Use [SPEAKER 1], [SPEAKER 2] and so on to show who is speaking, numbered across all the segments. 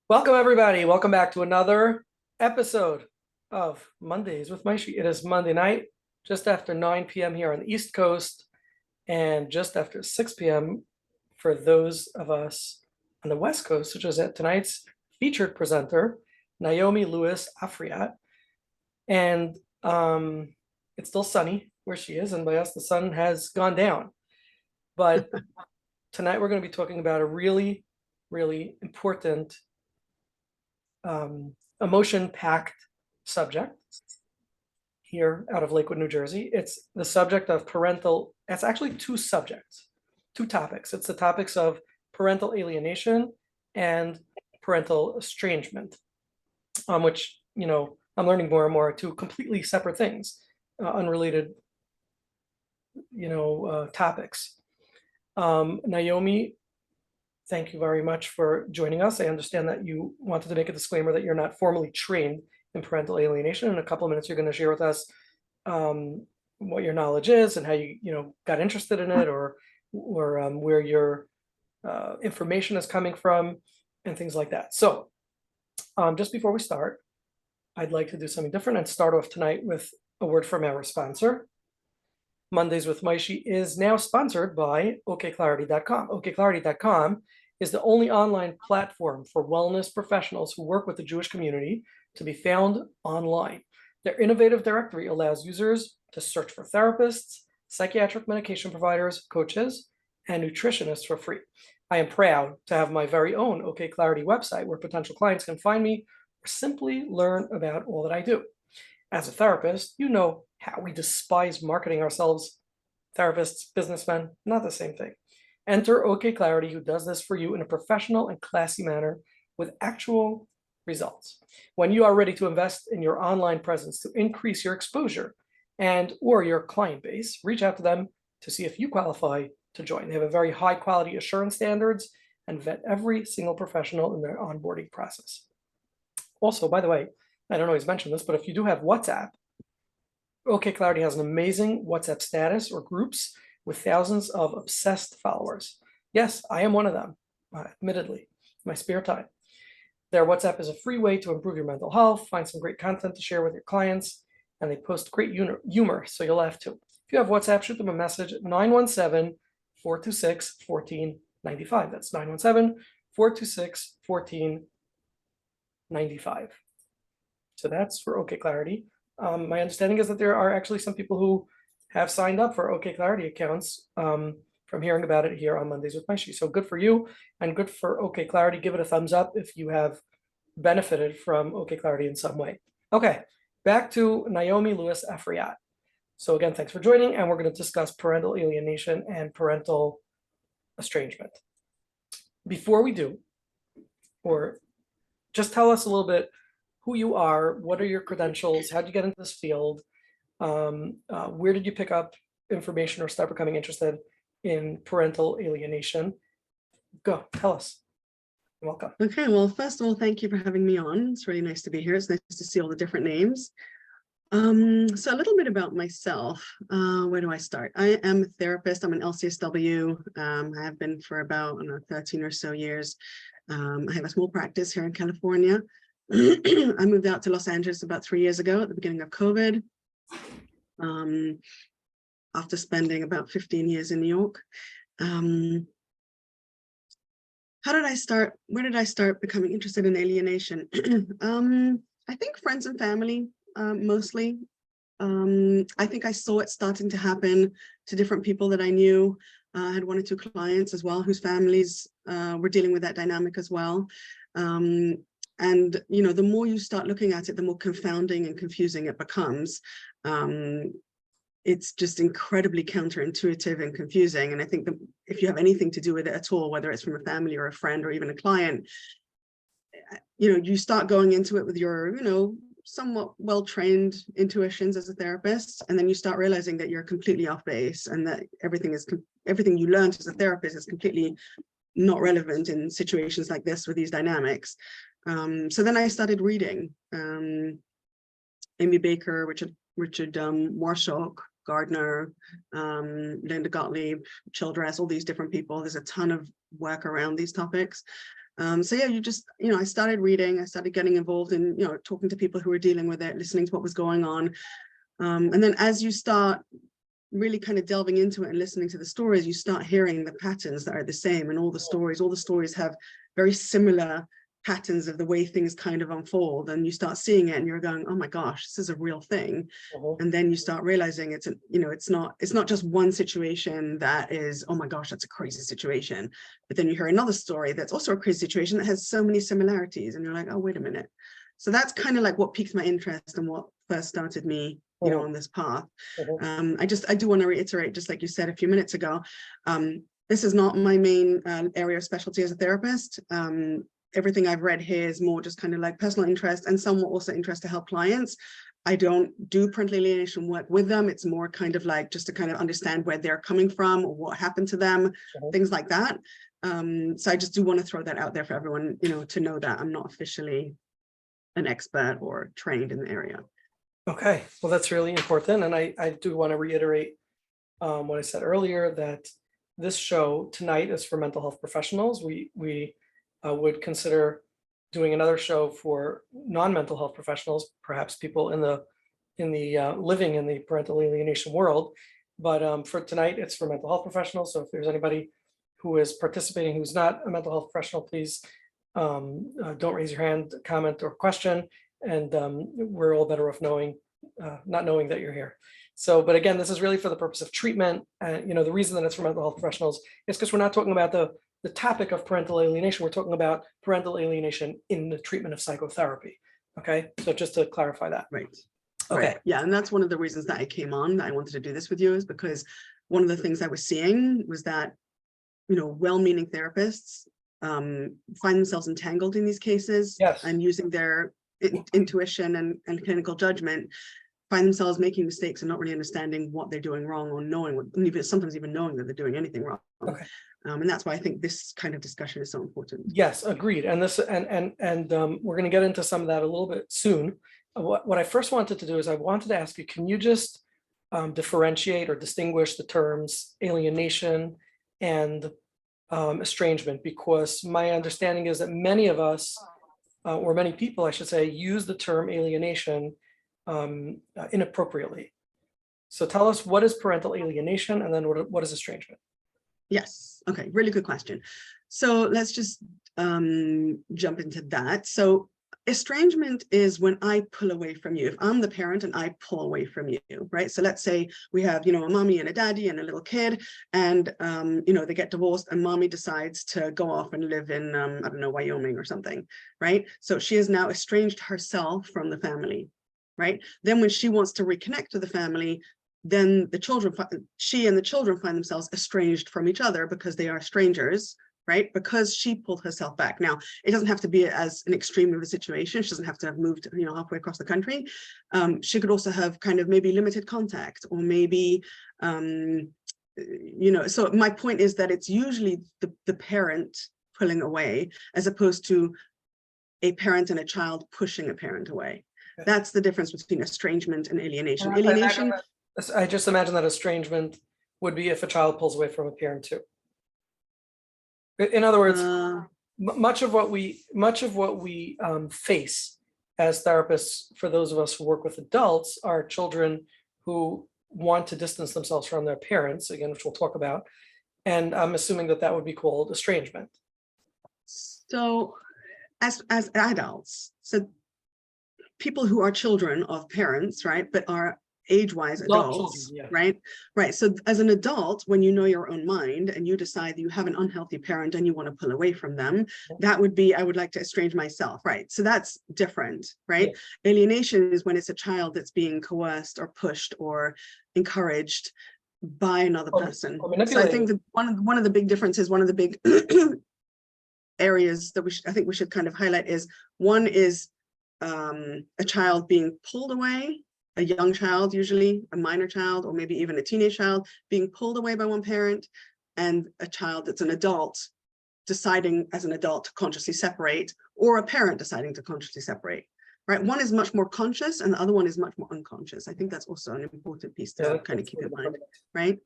[SPEAKER 1] Welcome, everybody. Welcome back to another episode of Mondays with Maishi. It is Monday night, just after 9 p.m. here on the East Coast, and just after 6 p.m. for those of us on the West Coast, which is at tonight's featured presenter, Naomi Lewis Afriat. And it's still sunny where she is, and by us, the sun has gone down. But tonight we're going to be talking about a really, really important emotion-packed subject here out of Lakewood, New Jersey. It's the subject of it's actually two topics. It's the topics of parental alienation and parental estrangement, which, I'm learning more and more are two completely separate things, unrelated, topics. Naomi, thank you very much for joining us. I understand that you wanted to make a disclaimer that you're not formally trained in parental alienation. In a couple of minutes, you're going to share with us what your knowledge is and how you got interested in it, or where your information is coming from, and things like that. So just before we start, I'd like to do something different and start off tonight with a word from our sponsor. Mondays with Maishi is now sponsored by okclarity.com. okclarity.com is the only online platform for wellness professionals who work with the Jewish community to be found online. Their innovative directory allows users to search for therapists, psychiatric medication providers, coaches, and nutritionists for free. I am proud to have my very own OK Clarity website where potential clients can find me or simply learn about all that I do. As a therapist, you know how we despise marketing ourselves. Therapists, businessmen, not the same thing. Enter OK Clarity, who does this for you in a professional and classy manner with actual results. When you are ready to invest in your online presence to increase your exposure or your client base, reach out to them to see if you qualify to join. They have a very high quality assurance standards and vet every single professional in their onboarding process. Also, by the way, I don't always mention this, but if you do have WhatsApp, OK Clarity has an amazing WhatsApp status or groups with thousands of obsessed followers. Yes, I am one of them, admittedly, in my spare time. Their WhatsApp is a free way to improve your mental health, find some great content to share with your clients, and they post great humor, so you'll laugh too. If you have WhatsApp, shoot them a message at 917-426-1495. That's 917-426-1495. So that's for OK Clarity. My understanding is that there are actually some people who have signed up for OK Clarity accounts from hearing about it here on Mondays with Maishi. So good for you and good for OK Clarity. Give it a thumbs up if you have benefited from OK Clarity in some way. Okay, back to Naomi Lewis Afriat. So again, thanks for joining, and we're going to discuss parental alienation and parental estrangement. Before we do, or just tell us a little bit who you are, what are your credentials, how did you get into this field, where did you pick up information or start becoming interested in parental alienation? Go, tell us. You're welcome.
[SPEAKER 2] Okay, well, first of all, thank you for having me on. It's really nice to be here. It's nice to see all the different names. So a little bit about myself. Where do I start? I am a therapist. I'm an LCSW. I have been for about 13 or so years. I have a small practice here in California. I moved out to Los Angeles about 3 years ago at the beginning of COVID, after spending about 15 years in New York. How did I start? Where did I start becoming interested in alienation? I think friends and family, mostly. I think I saw it starting to happen to different people that I knew. I had 1 or 2 clients as well whose families were dealing with that dynamic as well. And, the more you start looking at it, the more confounding and confusing it becomes. It's just incredibly counterintuitive and confusing. And I think that if you have anything to do with it at all, whether it's from a family or a friend or even a client, you start going into it with your, somewhat well-trained intuitions as a therapist. And then you start realizing that you're completely off base and that everything you learned as a therapist is completely not relevant in situations like this with these dynamics. So then I started reading Amy Baker, Richard Warshawk, Gardner, Linda Gottlieb, Childress, all these different people. There's a ton of work around these topics. So yeah, I started reading, I started getting involved in, talking to people who were dealing with it, listening to what was going on. And then as you start really kind of delving into it and listening to the stories, you start hearing the patterns that are the same, and all the stories have very similar patterns of the way things kind of unfold, and you start seeing it and you're going, oh my gosh, this is a real thing. And then you start realizing it's not just one situation that is, oh my gosh, that's a crazy situation, but then you hear another story that's also a crazy situation that has so many similarities, and you're like, oh, wait a minute. So that's kind of like what piqued my interest and what first started me on this path. I do want to reiterate, just like you said a few minutes ago, this is not my main area of specialty as a therapist. Everything I've read here is more just kind of like personal interest, and somewhat also interest to help clients. I don't do parental alienation work with them. It's more kind of like just to kind of understand where they're coming from or what happened to them, things like that. So I just do want to throw that out there for everyone, to know that I'm not officially an expert or trained in the area.
[SPEAKER 1] Okay, well, that's really important. And I do want to reiterate what I said earlier, that this show tonight is for mental health professionals. We would consider doing another show for non-mental health professionals, perhaps people in the living in the parental alienation world. But for tonight, it's for mental health professionals. So if there's anybody who is participating who's not a mental health professional, please don't raise your hand, comment, or question. And we're all better off not knowing that you're here. So, but again, this is really for the purpose of treatment. The reason that it's for mental health professionals is because we're not talking about the topic of parental alienation. We're talking about parental alienation in the treatment of psychotherapy. Okay, so just to clarify that.
[SPEAKER 2] Right.
[SPEAKER 1] Okay.
[SPEAKER 2] Right. Yeah, and that's one of the reasons that I came on, that I wanted to do this with you, is because one of the things I was seeing was that, well-meaning therapists find themselves entangled in these cases.
[SPEAKER 1] Yes.
[SPEAKER 2] And using their intuition and clinical judgment, find themselves making mistakes and not really understanding what they're doing wrong, or sometimes even knowing that they're doing anything wrong.
[SPEAKER 1] Okay.
[SPEAKER 2] And that's why I think this kind of discussion is so important.
[SPEAKER 1] Yes, agreed. And we're going to get into some of that a little bit soon. What I first wanted to do is I wanted to ask you, can you just differentiate or distinguish the terms alienation and estrangement? Because my understanding is that many of us, or many people, I should say, use the term alienation inappropriately. So tell us, what is parental alienation, and then what is estrangement?
[SPEAKER 2] Yes. Okay. Really good question. So let's just jump into that. So estrangement is when I pull away from you. If I'm the parent and I pull away from you, right? So let's say we have, a mommy and a daddy and a little kid, and, they get divorced, and mommy decides to go off and live in, I don't know, Wyoming or something, right? So she has now estranged herself from the family, right? Then when she wants to reconnect to the family, then she and the children find themselves estranged from each other because they are strangers, right? Because she pulled herself back. Now, it doesn't have to be as an extreme of a situation. She doesn't have to have moved, halfway across the country. She could also have kind of maybe limited contact, or maybe, so my point is that it's usually the parent pulling away, as opposed to a parent and a child pushing a parent away. Okay. That's the difference between estrangement and alienation. Alienation.
[SPEAKER 1] I just imagine that estrangement would be if a child pulls away from a parent too. In other words, much of what we face as therapists, for those of us who work with adults, are children who want to distance themselves from their parents, again, which we'll talk about. And I'm assuming that would be called estrangement.
[SPEAKER 2] So as adults, so people who are children of parents, right, but are age-wise adults, children, yeah. Right. So as an adult, when you know your own mind and you decide that you have an unhealthy parent and you want to pull away from them, that would be, I would like to estrange myself, right? So that's different, right? Yeah. Alienation is when it's a child that's being coerced or pushed or encouraged by another person. So I think that one of the big differences, one of the big areas that I think we should kind of highlight is, one is a child being pulled away, a young child, usually a minor child, or maybe even a teenage child being pulled away by one parent, and a child that's an adult deciding as an adult to consciously separate, or a parent deciding to consciously separate, right? One is much more conscious and the other one is much more unconscious. I think that's also an important piece to kind of keep in mind, right?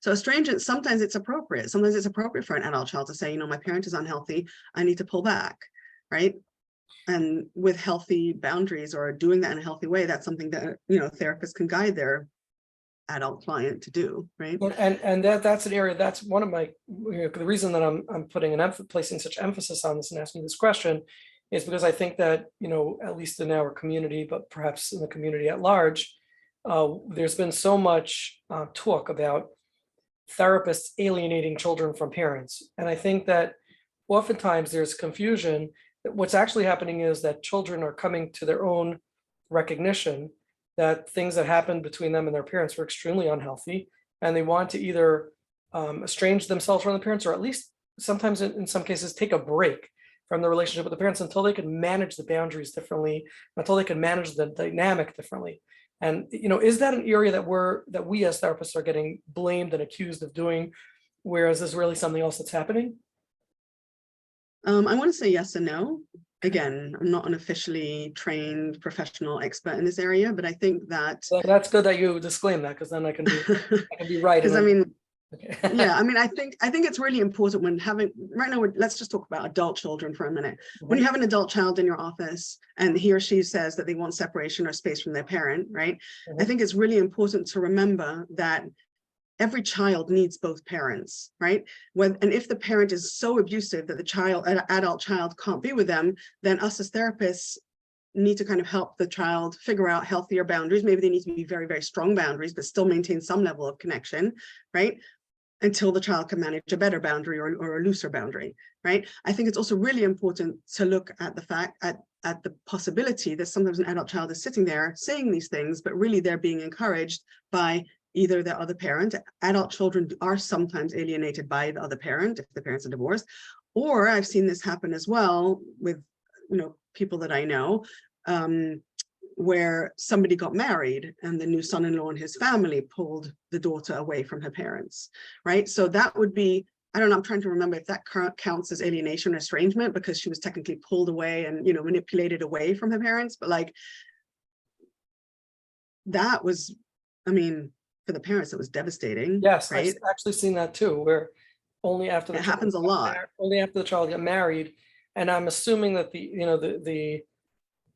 [SPEAKER 2] So estrangement, sometimes it's appropriate. Sometimes it's appropriate for an adult child to say, my parent is unhealthy, I need to pull back, right? And with healthy boundaries or doing that in a healthy way, that's something that, therapists can guide their adult client to do, right?
[SPEAKER 1] And that's an area, that's one of my, the reason that I'm putting placing such emphasis on this and asking this question is because I think that, at least in our community, but perhaps in the community at large, there's been so much talk about therapists alienating children from parents. And I think that oftentimes there's confusion. What's actually happening is that children are coming to their own recognition that things that happened between them and their parents were extremely unhealthy, and they want to either estrange themselves from the parents, or at least sometimes in some cases take a break from the relationship with the parents until they can manage the boundaries differently, until they can manage the dynamic differently. And is that an area that we as therapists are getting blamed and accused of doing, whereas there's really something else that's happening?
[SPEAKER 2] I want to say yes and no. Again, I'm not an officially trained professional expert in this area, but I think that
[SPEAKER 1] that's good that you disclaim that, because then I can be right.
[SPEAKER 2] Because
[SPEAKER 1] okay.
[SPEAKER 2] Yeah, I think it's really important when having, right now, let's just talk about adult children for a minute. When you have an adult child in your office and he or she says that they want separation or space from their parent, right? I think it's really important to remember that every child needs both parents, right? And if the parent is so abusive that the adult child can't be with them, then us as therapists need to kind of help the child figure out healthier boundaries. Maybe they need to be very, very strong boundaries, but still maintain some level of connection, right? Until the child can manage a better boundary or a looser boundary, right? I think it's also really important to look at the fact, at the possibility that sometimes an adult child is sitting there saying these things, but really they're being encouraged by either their other parent. Adult children are sometimes alienated by the other parent if the parents are divorced, or I've seen this happen as well with, people that I know, where somebody got married and the new son-in-law and his family pulled the daughter away from her parents, right? So that would be, I don't know, I'm trying to remember if that counts as alienation or estrangement, because she was technically pulled away and, manipulated away from her parents. But like, that was, for the parents, it was devastating.
[SPEAKER 1] Yes,
[SPEAKER 2] right?
[SPEAKER 1] I've actually seen that too, where only after
[SPEAKER 2] it happens a lot.
[SPEAKER 1] Only after the child got married, and I'm assuming that the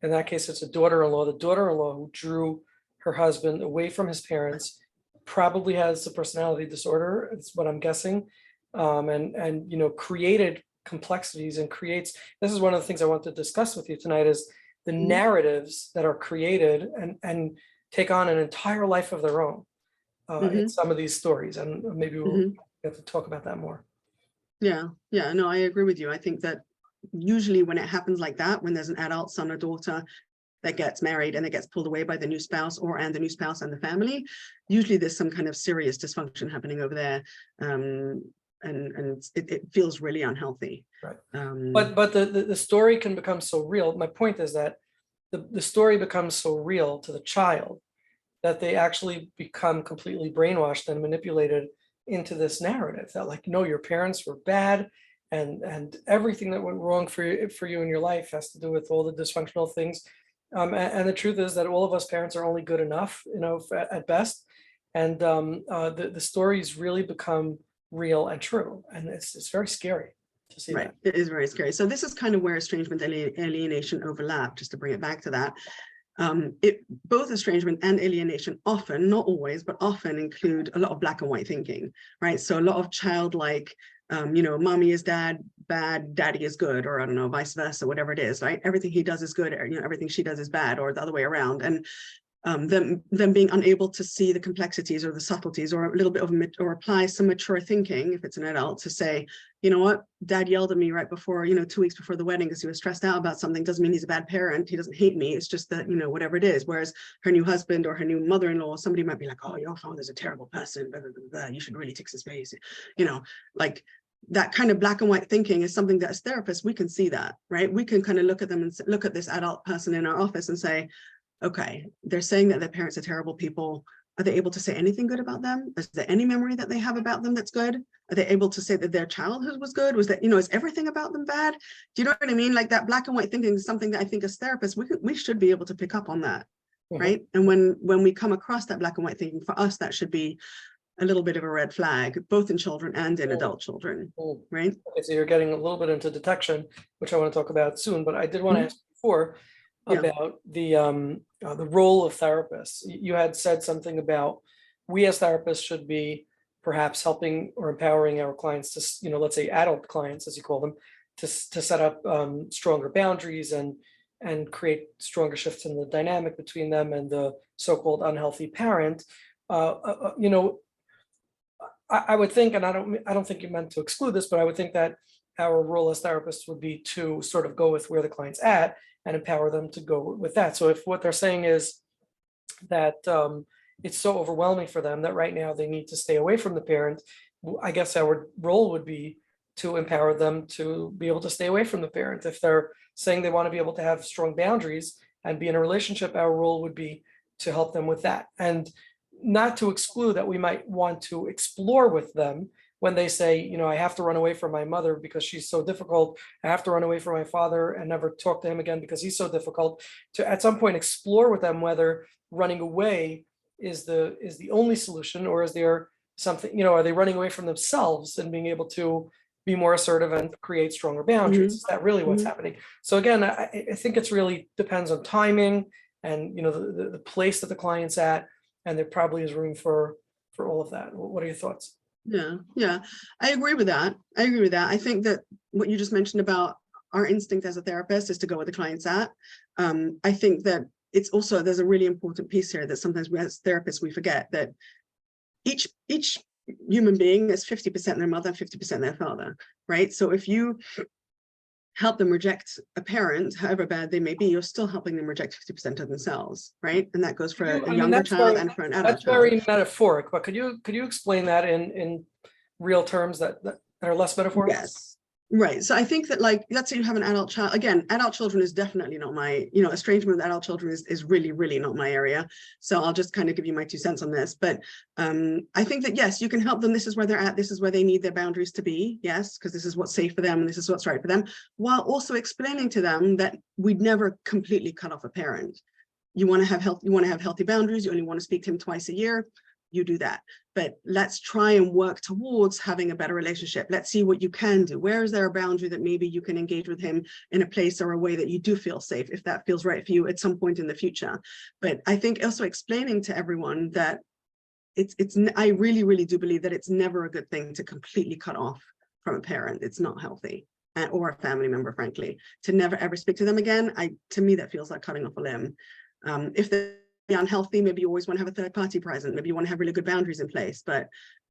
[SPEAKER 1] in that case it's a daughter-in-law. The daughter-in-law who drew her husband away from his parents probably has a personality disorder. It's what I'm guessing, and created complexities and creates. This is one of the things I want to discuss with you tonight: is the narratives that are created and take on an entire life of their own in some of these stories, and maybe we'll get to talk about that more.
[SPEAKER 2] Yeah, no, I agree with you. I think that usually when it happens like that, when there's an adult son or daughter that gets married and it gets pulled away by the new spouse and the new spouse and the family, usually there's some kind of serious dysfunction happening over there, and it feels really unhealthy.
[SPEAKER 1] Right. But the story can become so real. My point is that the story becomes so real to the child that they actually become completely brainwashed and manipulated into this narrative that, like, no, your parents were bad, and everything that went wrong for you in your life has to do with all the dysfunctional things. And the truth is that all of us parents are only good enough, at best. And the stories really become real and true, and it's very scary to see that.
[SPEAKER 2] It is very scary. So this is kind of where estrangement and alienation overlap. Just to bring it back to that. Both estrangement and alienation often, not always, but often include a lot of black and white thinking, right? So a lot of childlike, mommy is bad, daddy is good, or I don't know, vice versa, whatever it is, right? Everything he does is good, or everything she does is bad, or the other way around. And them being unable to see the complexities or the subtleties, or a little bit of or apply some mature thinking if it's an adult to say, you know what, dad yelled at me right before, 2 weeks before the wedding because he was stressed out about something. Doesn't mean he's a bad parent. He doesn't hate me. It's just that, whatever it is. Whereas her new husband or her new mother-in-law, somebody might be like, oh, your father's a terrible person, blah, blah, blah, blah. You should really take some space. Like that kind of black and white thinking is something that as therapists, we can see that, right? We can kind of look at them and look at this adult person in our office and say, okay, they're saying that their parents are terrible people. Are they able to say anything good about them? Is there any memory that they have about them that's good? Are they able to say that their childhood was good? Was that, is everything about them bad? Do you know what I mean? Like that black and white thinking is something that I think as therapists, we should be able to pick up on that, right? And when we come across that black and white thinking, for us, that should be a little bit of a red flag, both in children and in
[SPEAKER 1] Mm.
[SPEAKER 2] adult children,
[SPEAKER 1] Mm.
[SPEAKER 2] right?
[SPEAKER 1] Okay, so you're getting a little bit into detection, which I want to talk about soon, but I did want to
[SPEAKER 2] Mhm.
[SPEAKER 1] ask before
[SPEAKER 2] Yeah.
[SPEAKER 1] about the role of therapists. You had said something about we as therapists should be perhaps helping or empowering our clients to, let's say adult clients, as you call them, to set up stronger boundaries and create stronger shifts in the dynamic between them and the so-called unhealthy parent. You know, I would think, and I don't think you meant to exclude this, but I would think that our role as therapists would be to sort of go with where the client's at and empower them to go with that. So if what they're saying is that it's so overwhelming for them that right now they need to stay away from the parent, I guess our role would be to empower them to be able to stay away from the parent. If they're saying they want to be able to have strong boundaries and be in a relationship, our role would be to help them with that. And not to exclude that we might want to explore with them when they say, I have to run away from my mother because she's so difficult. I have to run away from my father and never talk to him again because he's so difficult. To at some point explore with them whether running away is the only solution, or is there something, are they running away from themselves and being able to be more assertive and create stronger boundaries?
[SPEAKER 2] Mhm.
[SPEAKER 1] Is that really what's
[SPEAKER 2] Mhm.
[SPEAKER 1] happening? So again, I think it's really depends on timing and the place that the client's at, and there probably is room for all of that. What are your thoughts?
[SPEAKER 2] Yeah, yeah, I agree with that. I agree with that. I think that what you just mentioned about our instinct as a therapist is to go where the client's at. I think that it's also, there's a really important piece here that sometimes we as therapists, we forget that each human being is 50% their mother, 50% their father, right? So if you help them reject a parent, however bad they may be, you're still helping them reject 50% of themselves, right? And that goes for a
[SPEAKER 1] I mean,
[SPEAKER 2] younger child and for an adult
[SPEAKER 1] that's
[SPEAKER 2] child.
[SPEAKER 1] very metaphoric, but could you explain that in real terms that are less metaphorical?
[SPEAKER 2] Yes. Right. So I think that, like, let's say you have an adult child. Again, adult children is definitely not my, estrangement with adult children is really, really not my area. So I'll just kind of give you my 2 cents on this. But I think that, yes, you can help them. This is where they're at. This is where they need their boundaries to be. Yes, because this is what's safe for them and this is what's right for them, while also explaining to them that we'd never completely cut off a parent. You want to have healthy boundaries. You only want to speak to him twice a year. You do that, but let's try and work towards having a better relationship. Let's see what you can do. Where is there a boundary that maybe you can engage with him in a place or a way that you do feel safe, if that feels right for you at some point in the future? But I think also explaining to everyone that I really, really do believe that it's never a good thing to completely cut off from a parent. It's not healthy, or a family member, frankly, to never ever speak to them again. To me, that feels like cutting off a limb. If they're unhealthy, maybe you always want to have a third party present. Maybe you want to have really good boundaries in place. But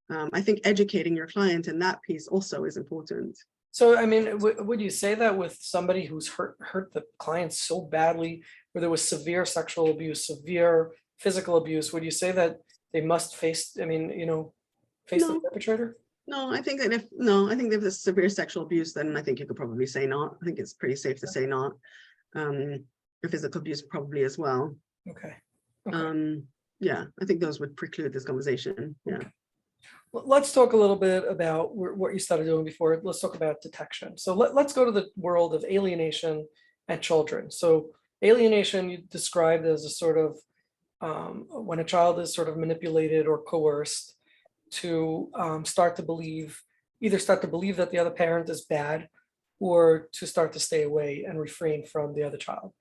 [SPEAKER 2] I think educating your client in that piece also is important.
[SPEAKER 1] So, I mean, would you say that with somebody who's hurt the client so badly, where there was severe sexual abuse, severe physical abuse, would you say that they must face, face the
[SPEAKER 2] No,
[SPEAKER 1] perpetrator?
[SPEAKER 2] no, I think that if there's severe sexual abuse, then I think you could probably say not. I think it's pretty safe to say not. Physical abuse probably as well.
[SPEAKER 1] Okay. Okay.
[SPEAKER 2] Yeah, I think those would preclude this conversation. Yeah.
[SPEAKER 1] Okay. Let's talk a little bit about what you started doing before. Let's talk about detection. So let's go to the world of alienation and children. So alienation you described as a sort of when a child is sort of manipulated or coerced to start to believe that the other parent is bad, or to start to stay away and refrain from the other child.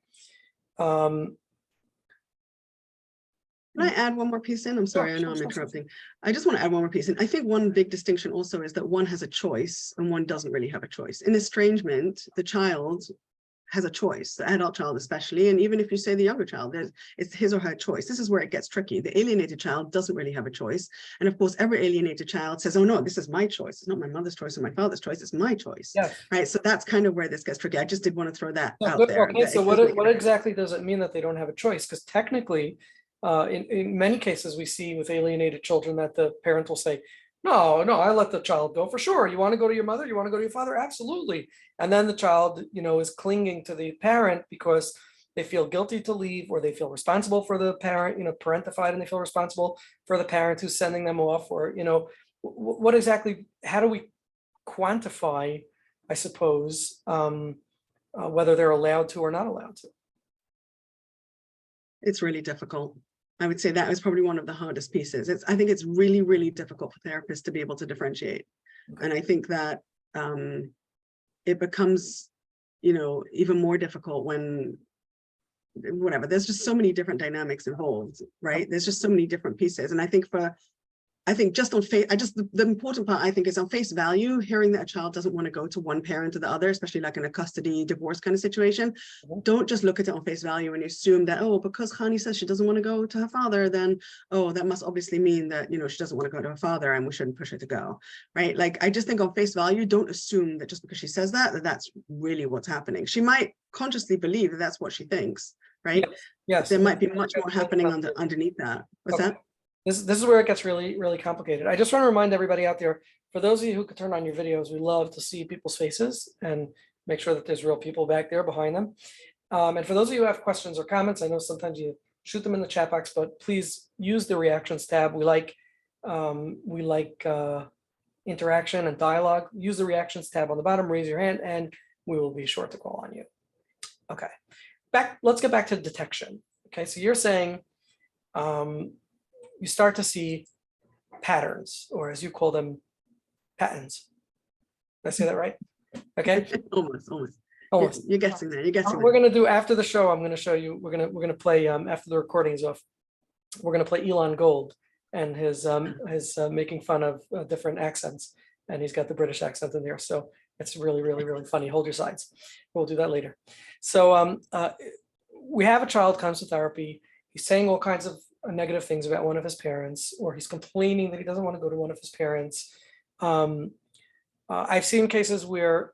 [SPEAKER 2] Can I add one more piece in? I'm sorry, I know I'm interrupting. I just want to add one more piece in. I think one big distinction also is that one has a choice and one doesn't really have a choice. In estrangement, the child has a choice, the adult child especially, and even if you say the younger child, it's his or her choice. This is where it gets tricky. The alienated child doesn't really have a choice. And of course, every alienated child says, oh no, this is my choice. It's not my mother's choice or my father's choice, it's my choice.
[SPEAKER 1] Yes.
[SPEAKER 2] Right. So that's kind of where this gets tricky. I just did want to throw that out
[SPEAKER 1] Good.
[SPEAKER 2] there.
[SPEAKER 1] Okay, so what exactly does it mean that they don't have a choice? Because technically, in many cases, we see with alienated children that the parent will say, no, I let the child go for sure. You want to go to your mother? You want to go to your father? Absolutely. And then the child, is clinging to the parent because they feel guilty to leave, or they feel responsible for the parent, parentified, and they feel responsible for the parent who's sending them off, or, what exactly, how do we quantify, I suppose, whether they're allowed to or not allowed to?
[SPEAKER 2] It's really difficult. I would say that is probably one of the hardest pieces. I think it's really, really difficult for therapists to be able to differentiate.
[SPEAKER 1] Okay.
[SPEAKER 2] And I think that it becomes, even more difficult when, whatever, there's just so many different dynamics involved, right? There's just so many different pieces. And I think just on face, the important part I think is on face value, hearing that a child doesn't want to go to one parent or the other, especially like in a custody divorce kind of situation. Don't just look at it on face value and assume that, oh, because Khani says she doesn't want to go to her father, then, oh, that must obviously mean that, she doesn't want to go to her father and we shouldn't push her to go, right? Like, I just think on face value, don't assume that just because she says that that's really what's happening. She might consciously believe that that's what she thinks, right?
[SPEAKER 1] Yes.
[SPEAKER 2] There might be much more happening underneath that. What's that?
[SPEAKER 1] This is where it gets really, really complicated. I just want to remind everybody out there, for those of you who could turn on your videos, we love to see people's faces and make sure that there's real people back there behind them. And for those of you who have questions or comments, I know sometimes you shoot them in the chat box, but please use the reactions tab. We like interaction and dialogue. Use the reactions tab on the bottom, raise your hand, and we will be sure to call on you. Okay, let's get back to detection. Okay, so you're saying you start to see patterns, or as you call them, patterns. Did I say that right? Okay.
[SPEAKER 2] Almost. You're guessing there.
[SPEAKER 1] We're gonna do after the show. I'm gonna show you. We're gonna play after the recording is off. We're gonna play Elon Gold and his making fun of different accents, and he's got the British accent in there. So it's really, really, really funny. Hold your sides. We'll do that later. So we have a child comes to therapy. He's saying all kinds of negative things about one of his parents, or he's complaining that he doesn't want to go to one of his parents. I've seen cases where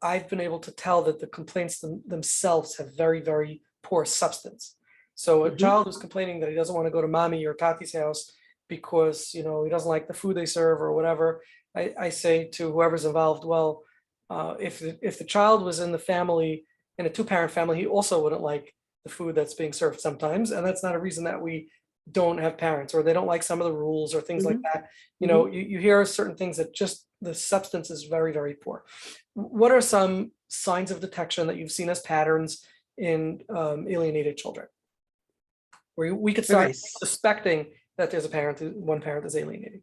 [SPEAKER 1] I've been able to tell that the complaints themselves have very, very poor substance. So a child who's complaining that he doesn't want to go to mommy or tati's house because he doesn't like the food they serve or whatever, I say to whoever's involved, well, if the child was in the family, in a two-parent family, he also wouldn't like the food that's being served sometimes, and that's not a reason that we don't have parents, or they don't like some of the rules or things like that. You hear certain things that just the substance is very, very poor. What are some signs of detection that you've seen as patterns in alienated children, where we could start suspecting that there's one parent is alienating?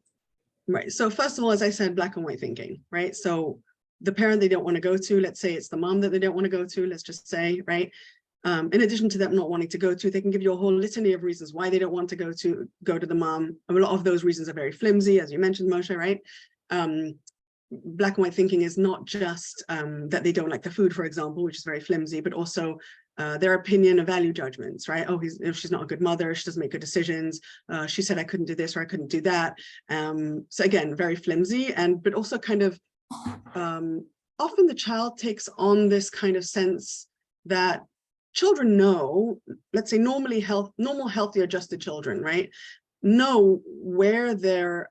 [SPEAKER 2] Right. So first of all, as I said, black and white thinking, right? So the parent they don't want to go to, let's say it's the mom that they don't want to go to, let's just say, right? In addition to them not wanting to go to, they can give you a whole litany of reasons why they don't want to go to the mom. A lot of those reasons are very flimsy, as you mentioned, Moshe, right? Black and white thinking is not just that they don't like the food, for example, which is very flimsy, but also their opinion and value judgments, right? Oh, she's not a good mother, she doesn't make good decisions. She said I couldn't do this or I couldn't do that. So again, very flimsy, but also kind of often the child takes on this kind of sense that children know, let's say normal, healthy, adjusted children, right? Know where they're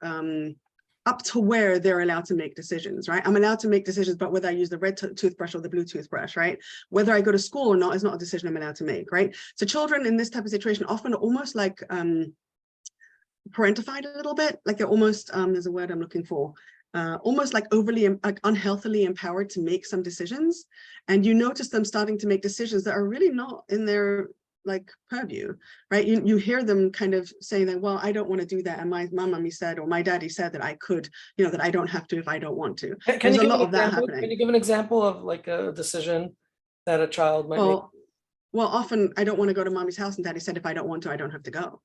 [SPEAKER 2] up to where they're allowed to make decisions, right? I'm allowed to make decisions about whether I use the red toothbrush or the blue toothbrush, right? Whether I go to school or not is not a decision I'm allowed to make, right? So children in this type of situation often almost like parentified a little bit, like they're almost, there's a word I'm looking for, almost like overly, like unhealthily empowered to make some decisions. And you notice them starting to make decisions that are really not in their like purview, right? You hear them kind of saying that, well, I don't want to do that. And my mommy said, or my daddy said that I could, that I don't have to if I don't want to.
[SPEAKER 1] There's a lot of that happening. Can you give an example of like a decision that a child might make?
[SPEAKER 2] Well, often I don't want to go to mommy's house, and daddy said if I don't want to, I don't have to go.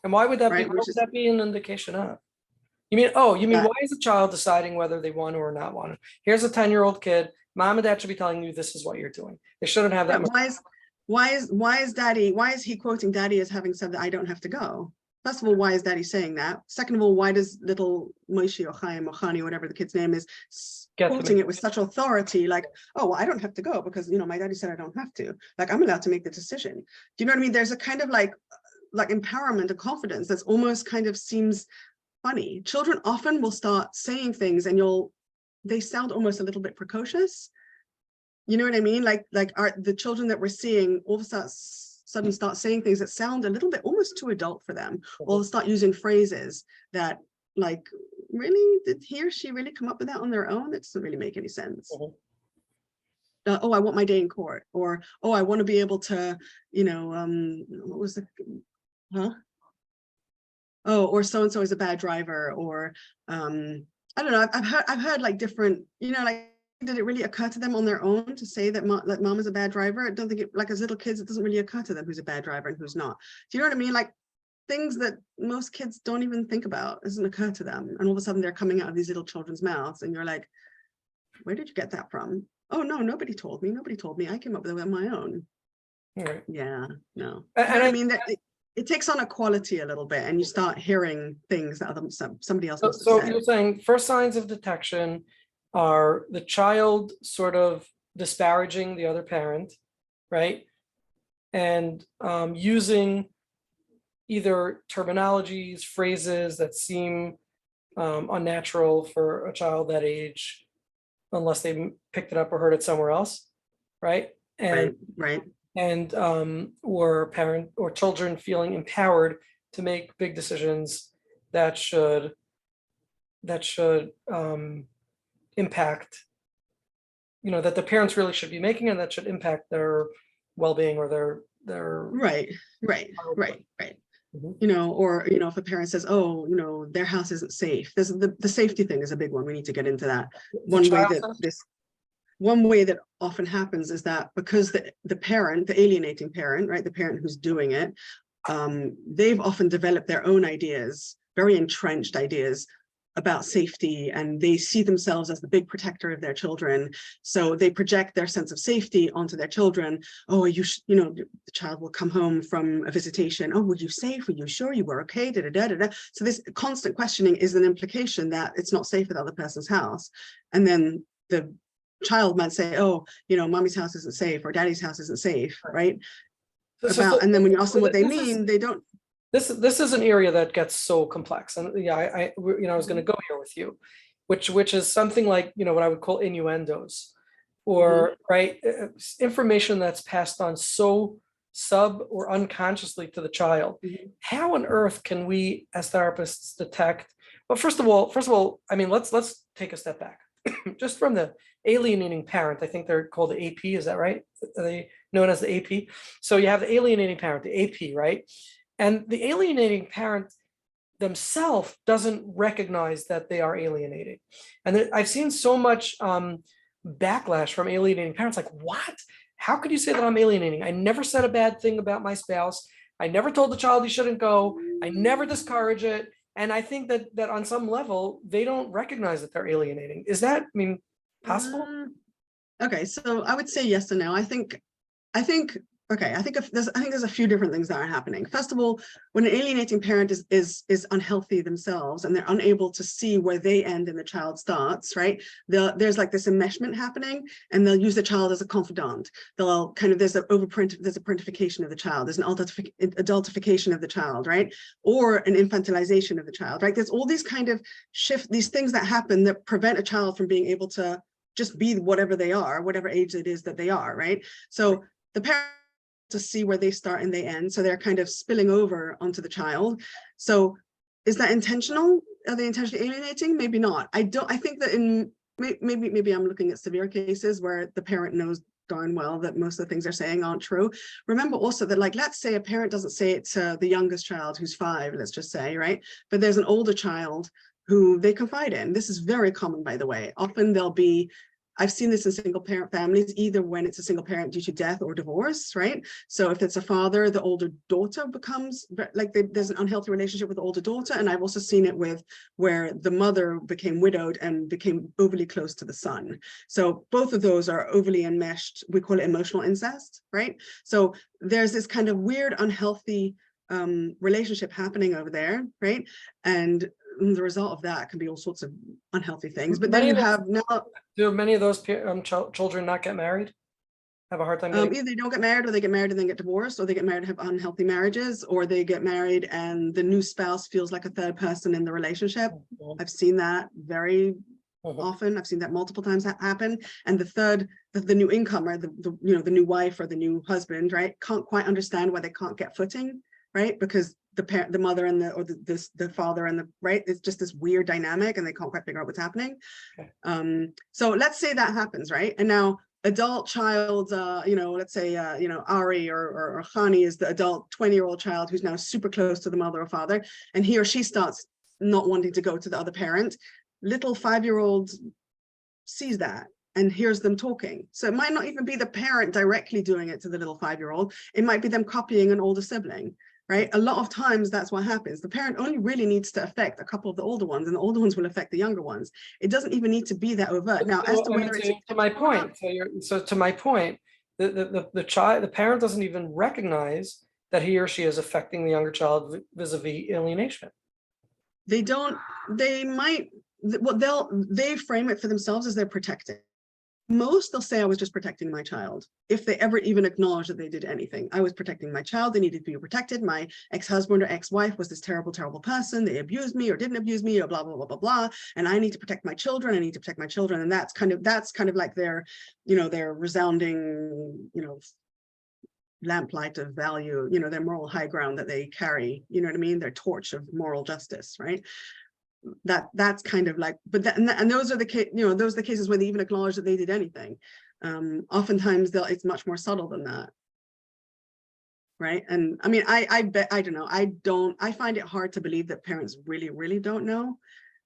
[SPEAKER 1] And why would that be? Why would that be an indication of? You mean why is a child deciding whether they want to or not want to? Here's a 10-year-old kid. Mom and dad should be telling you this is what you're doing. They shouldn't have that.
[SPEAKER 2] Why is he quoting daddy as having said that I don't have to go? First of all, why is daddy saying that? Second of all, why does little Moshe or Chaim or Khani, whatever the kid's name is, quoting it with such authority, like, oh, well, I don't have to go because, my daddy said I don't have to. Like, I'm allowed to make the decision. Do you know what I mean? There's a kind of like empowerment and confidence that's almost kind of seems funny. Children often will start saying things and they sound almost a little bit precocious. You know what I mean? Like the children that we're seeing all of a sudden start saying things that sound a little bit almost too adult for them, or start using phrases that like, really, did he or she really come up with that on their own? That doesn't really make any sense. Oh, I want my day in court, or, oh, I want to be able to, what was the huh? Oh, or so-and-so is a bad driver, or I don't know, I've heard like different, like, did it really occur to them on their own to say that mom is a bad driver? I don't think like as little kids, it doesn't really occur to them who's a bad driver and who's not. Do you know what I mean? Like things that most kids don't even think about, doesn't occur to them. And all of a sudden they're coming out of these little children's mouths and you're like, where did you get that from? Oh no, nobody told me. Nobody told me. I came up with it on my own.
[SPEAKER 1] Right.
[SPEAKER 2] Yeah, no.
[SPEAKER 1] And
[SPEAKER 2] You know what
[SPEAKER 1] I
[SPEAKER 2] I mean? That it takes on a quality a little bit, and you start hearing things that somebody else must have
[SPEAKER 1] so
[SPEAKER 2] said.
[SPEAKER 1] you're saying first signs of detection are the child sort of disparaging the other parent, right? And using either terminologies, phrases that seem unnatural for a child that age, unless they picked it up or heard it somewhere else, right? And
[SPEAKER 2] Right.
[SPEAKER 1] or parent or children feeling empowered to make big decisions that should impact, that the parents really should be making, and that should impact their well-being or their
[SPEAKER 2] Right.
[SPEAKER 1] Mhm.
[SPEAKER 2] Or if a parent says, oh, their house isn't safe. There's the safety thing is a big one. We need to get into that.
[SPEAKER 1] The child says,
[SPEAKER 2] One way that often happens is that because the parent, the alienating parent, right, the parent who's doing it, they've often developed their own ideas, very entrenched ideas about safety, and they see themselves as the big protector of their children. So they project their sense of safety onto their children. Oh, the child will come home from a visitation. Oh, were you safe? Were you sure you were okay? Da, da, da, da, da. So this constant questioning is an implication that it's not safe at the other person's house. And then the child might say, oh, mommy's house isn't safe, or daddy's house isn't safe, right? And then when you ask them what they mean, they don't.
[SPEAKER 1] This is an area that gets so complex, and yeah, I was going to go here with you, which is something like what I would call innuendos, or right, information that's passed on so sub or unconsciously to the child. How on earth can we as therapists detect? Well, first of all, I mean, let's take a step back. Just from the alienating parent, I think they're called the AP, is that right? Are they known as the AP? So you have the alienating parent, the AP, right? And the alienating parent themselves doesn't recognize that they are alienating. And I've seen so much backlash from alienating parents, like, what? How could you say that I'm alienating? I never said a bad thing about my spouse. I never told the child he shouldn't go. I never discourage it. And I think that on some level, they don't recognize that they're alienating. Is that, possible?
[SPEAKER 2] Okay, so I would say yes and no. I think there's a few different things that are happening. First of all, when an alienating parent is unhealthy themselves and they're unable to see where they end and the child starts, right? There's like this enmeshment happening, and they'll use the child as a confidant. They'll there's a parentification of the child, there's an adultification of the child, right? Or an infantilization of the child, right? There's all these kind of these things that happen that prevent a child from being able to just be whatever they are, whatever age it is that they are, right? So the parent to see where they start and they end, so they're kind of spilling over onto the child. So is that intentional? Are they intentionally alienating? Maybe not. I think that in maybe I'm looking at severe cases where the parent knows darn well that most of the things they're saying aren't true. Remember also that, like, let's say a parent doesn't say it to the youngest child who's 5, let's just say, right? But there's an older child who they confide in. This is very common, by the way. Often I've seen this in single parent families, either when it's a single parent due to death or divorce, right? So if it's a father, the older daughter becomes like there's an unhealthy relationship with the older daughter. And I've also seen it with where the mother became widowed and became overly close to the son. So both of those are overly enmeshed. We call it emotional incest, right? So there's this kind of weird, unhealthy relationship happening over there, right? And the result of that can be all sorts of unhealthy things. But then you have now.
[SPEAKER 1] Do many of those children not get married? Have a hard time getting.
[SPEAKER 2] Either they don't get married, or they get married and then get divorced, or they get married and have unhealthy marriages, or they get married and the new spouse feels like a third person in the relationship. I've seen that very often. I've seen that multiple times happen. And the new incomer, the new wife or the new husband, right, can't quite understand why they can't get footing, right? Because the mother and the father and right, it's just this weird dynamic and they can't quite figure out what's happening.
[SPEAKER 1] Okay.
[SPEAKER 2] So let's say that happens, right? And now adult child, let's say, Ari or Khani is the adult 20-year-old child who's now super close to the mother or father, and he or she starts not wanting to go to the other parent. Little 5-year-old sees that and hears them talking. So it might not even be the parent directly doing it to the little 5-year-old. It might be them copying an older sibling, right? A lot of times that's what happens. The parent only really needs to affect a couple of the older ones, and the older ones will affect the younger ones. It doesn't even need to be that overt. Now, as to whether it's
[SPEAKER 1] to my point, to my point, the parent doesn't even recognize that he or she is affecting the younger child vis-a-vis alienation.
[SPEAKER 2] They don't, they might, they frame it for themselves as they're protecting. Most, they'll say, I was just protecting my child. If they ever even acknowledge that they did anything, I was protecting my child. They needed to be protected. My ex-husband or ex-wife was this terrible, terrible person. They abused me or didn't abuse me or blah, blah, blah, blah, blah. And I need to protect my children. I need to protect my children. And that's kind of like their, their resounding, lamplight of value, their moral high ground that they carry, you know what I mean? Their torch of moral justice, right? That's kind of like, but that, and those are the those are the cases where they even acknowledge that they did anything. Oftentimes it's much more subtle than that, right? And I mean, I bet, I don't know, I find it hard to believe that parents really don't know.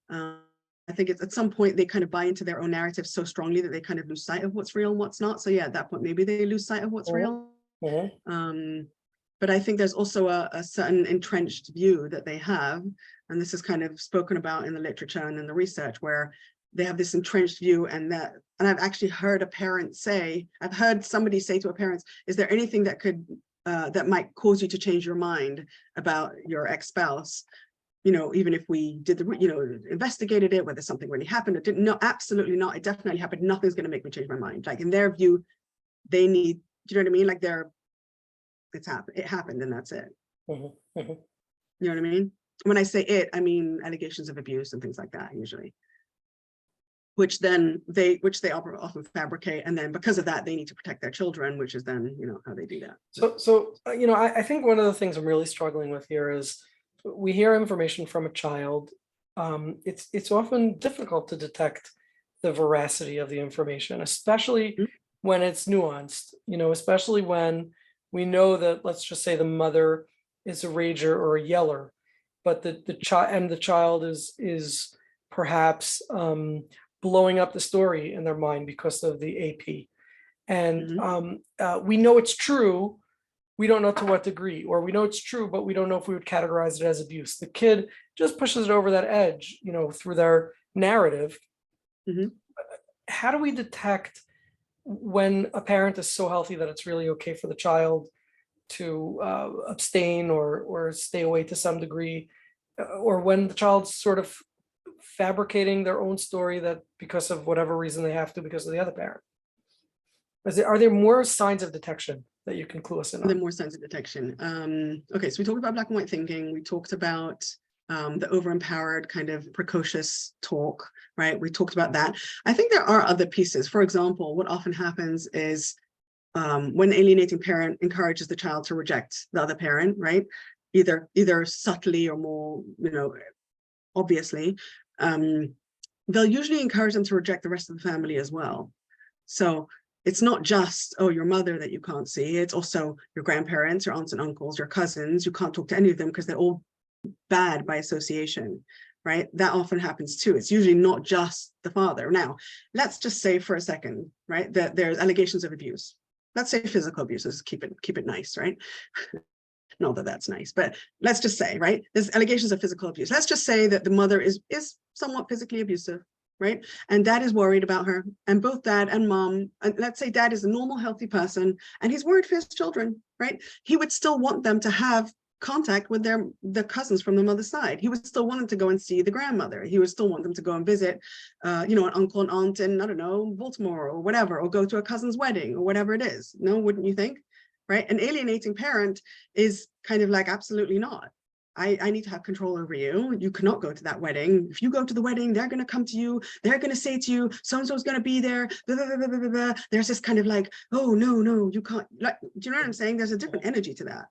[SPEAKER 2] I think it's at some point they kind of buy into their own narrative so strongly that they kind of lose sight of what's real and what's not. So yeah, at that point maybe they lose sight of what's real. But I think there's also a certain entrenched view that they have, and this is kind of spoken about in the literature and in the research, where they have this entrenched view, and I've actually heard a parent say, I've heard somebody say to a parent, is there anything that could, that might cause you to change your mind about your ex-spouse? Even if we did investigated it, whether something really happened or didn't. No, absolutely not. It definitely happened. Nothing's going to make me change my mind. Like in their view, they need, do you know what I mean? Like it happened and that's it. You know what I mean? When I say it, I mean allegations of abuse and things like that usually, which they often fabricate, and then because of that they need to protect their children, which is then how they do that.
[SPEAKER 1] So I think one of the things I'm really struggling with here is we hear information from a child. It's often difficult to detect the veracity of the information, especially when it's nuanced, especially when we know that, let's just say the mother is a rager or a yeller, but the child is perhaps blowing up the story in their mind because of the AP. And we know it's true. We don't know to what degree, or we know it's true, but we don't know if we would categorize it as abuse. The kid just pushes it over that edge, through their narrative. How do we detect when a parent is so healthy that it's really okay for the child to abstain or stay away to some degree, or when the child's sort of fabricating their own story that because of whatever reason they have to because of the other parent? Are there more signs of detection that you can clue us in on?
[SPEAKER 2] There are more signs of detection. Okay, so we talked about black and white thinking. We talked about the over-empowered kind of precocious talk, right? We talked about that. I think there are other pieces. For example, what often happens is when the alienating parent encourages the child to reject the other parent, right? Either subtly or more, obviously, they'll usually encourage them to reject the rest of the family as well. So it's not just, oh, your mother that you can't see. It's also your grandparents, your aunts and uncles, your cousins. You can't talk to any of them because they're all bad by association, right? That often happens too. It's usually not just the father. Now, let's just say for a second, right, that there's allegations of abuse. Let's say physical abuse. Let's keep it nice, right? Not that that's nice, but let's just say, right, there's allegations of physical abuse. Let's just say that the mother is somewhat physically abusive, right? And dad is worried about her, and both dad and mom, and let's say dad is a normal, healthy person, and he's worried for his children, right? He would still want them to have contact with the cousins from the mother's side. He would still want them to go and see the grandmother. He would still want them to go and visit, an uncle and aunt in, I don't know, Baltimore or whatever, or go to a cousin's wedding or whatever it is. No, wouldn't you think? Right? An alienating parent is kind of like, absolutely not. I need to have control over you. You cannot go to that wedding. If you go to the wedding, they're going to come to you. They're going to say to you, so-and-so's going to be there. Blah, blah, blah, blah, blah, blah. There's this kind of like, oh, no, you can't. Like, do you know what I'm saying? There's a different energy to that.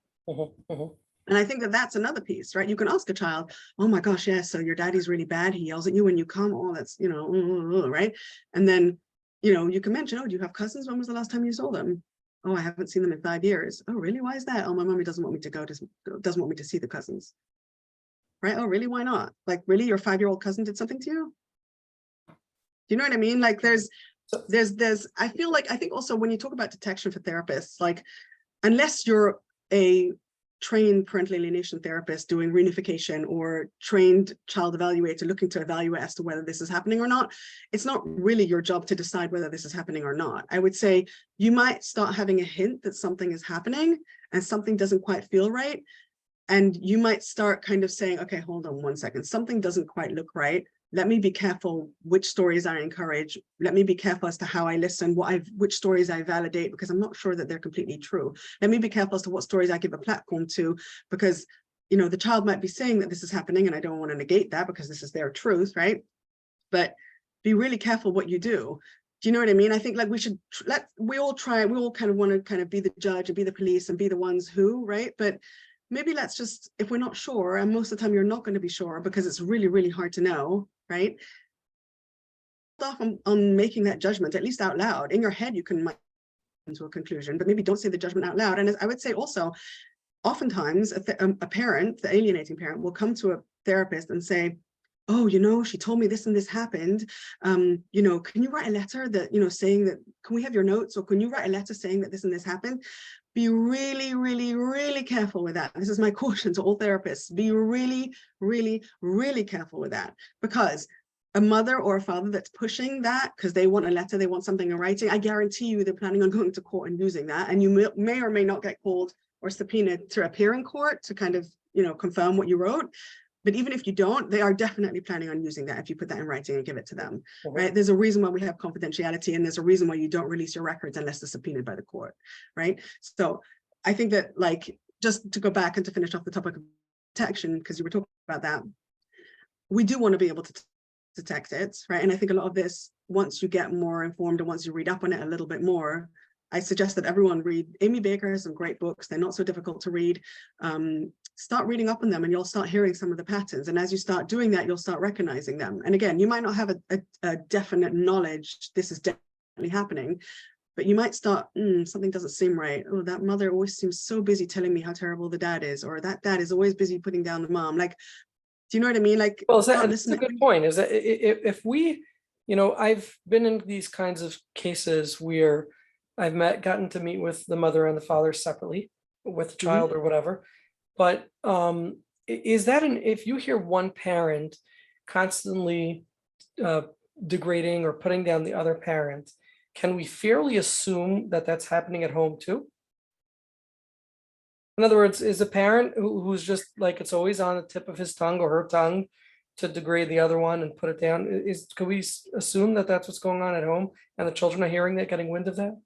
[SPEAKER 2] And I think that that's another piece, right? You can ask a child, oh my gosh, yes, so your daddy's really bad. He yells at you when you come. Oh, that's, right? And then you know, you can mention, oh, do you have cousins? When was the last time you saw them? Oh, I haven't seen them in 5 years. Oh, really? Why is that? Oh, my mommy doesn't want me to doesn't want me to see the cousins. Right? Oh, really? Why not? Like, really, your 5-year-old cousin did something to you? Do you know what I mean? Like, I think also when you talk about detection for therapists, like, unless you're a trained parental alienation therapist doing reunification or trained child evaluator looking to evaluate as to whether this is happening or not, it's not really your job to decide whether this is happening or not. I would say you might start having a hint that something is happening and something doesn't quite feel right. And you might start kind of saying, okay, hold on 1 second, something doesn't quite look right. Let me be careful which stories I encourage. Let me be careful as to how I listen, which stories I validate, because I'm not sure that they're completely true. Let me be careful as to what stories I give a platform to, because, you know, the child might be saying that this is happening and I don't want to negate that because this is their truth, right? But be really careful what you do. Do you know what I mean? I think like we all kind of want to kind of be the judge and be the police and be the ones who, right? But maybe let's just, if we're not sure, and most of the time you're not going to be sure because it's really, really hard to know, right? Off on making that judgment, at least out loud. In your head, you can into a conclusion, but maybe don't say the judgment out loud. And as I would say also, oftentimes a parent, the alienating parent, will come to a therapist and say, oh, you know, she told me this and this happened. You know, can you write a letter that, you know, saying that, can we have your notes, or can you write a letter saying that this and this happened? Be really, really, really careful with that. This is my caution to all therapists. Be really, really, really careful with that, because a mother or a father that's pushing that because they want a letter, they want something in writing, I guarantee you they're planning on going to court and using that. And you may or may not get called or subpoenaed to appear in court to kind of, you know, confirm what you wrote. But even if you don't, they are definitely planning on using that if you put that in writing and give it to them, right? There's a reason why we have confidentiality, and there's a reason why you don't release your records unless they're subpoenaed by the court, right? So I think that, like, just to go back and to finish off the topic of detection, because you were talking about that, we do want to be able to detect it, right? And I think a lot of this, once you get more informed and once you read up on it a little bit more, I suggest that everyone read. Amy Baker has some great books. They're not so difficult to read. Start reading up on them and you'll start hearing some of the patterns. And as you start doing that, you'll start recognizing them. And again, you might not have a definite knowledge, this is definitely happening, but you might start, something doesn't seem right. Oh, that mother always seems so busy telling me how terrible the dad is, or that dad is always busy putting down the mom. Like, do you know what I mean? Like,
[SPEAKER 1] well, that's a good point. Is that if we, you know, I've been in these kinds of cases where I've gotten to meet with the mother and the father separately with the child or whatever. But is that if you hear one parent constantly degrading or putting down the other parent, can we fairly assume that that's happening at home too? In other words, is a parent who's just like, it's always on the tip of his tongue or her tongue to degrade the other one and put it down, could we assume that that's what's going on at home and the children are hearing that, getting wind of that?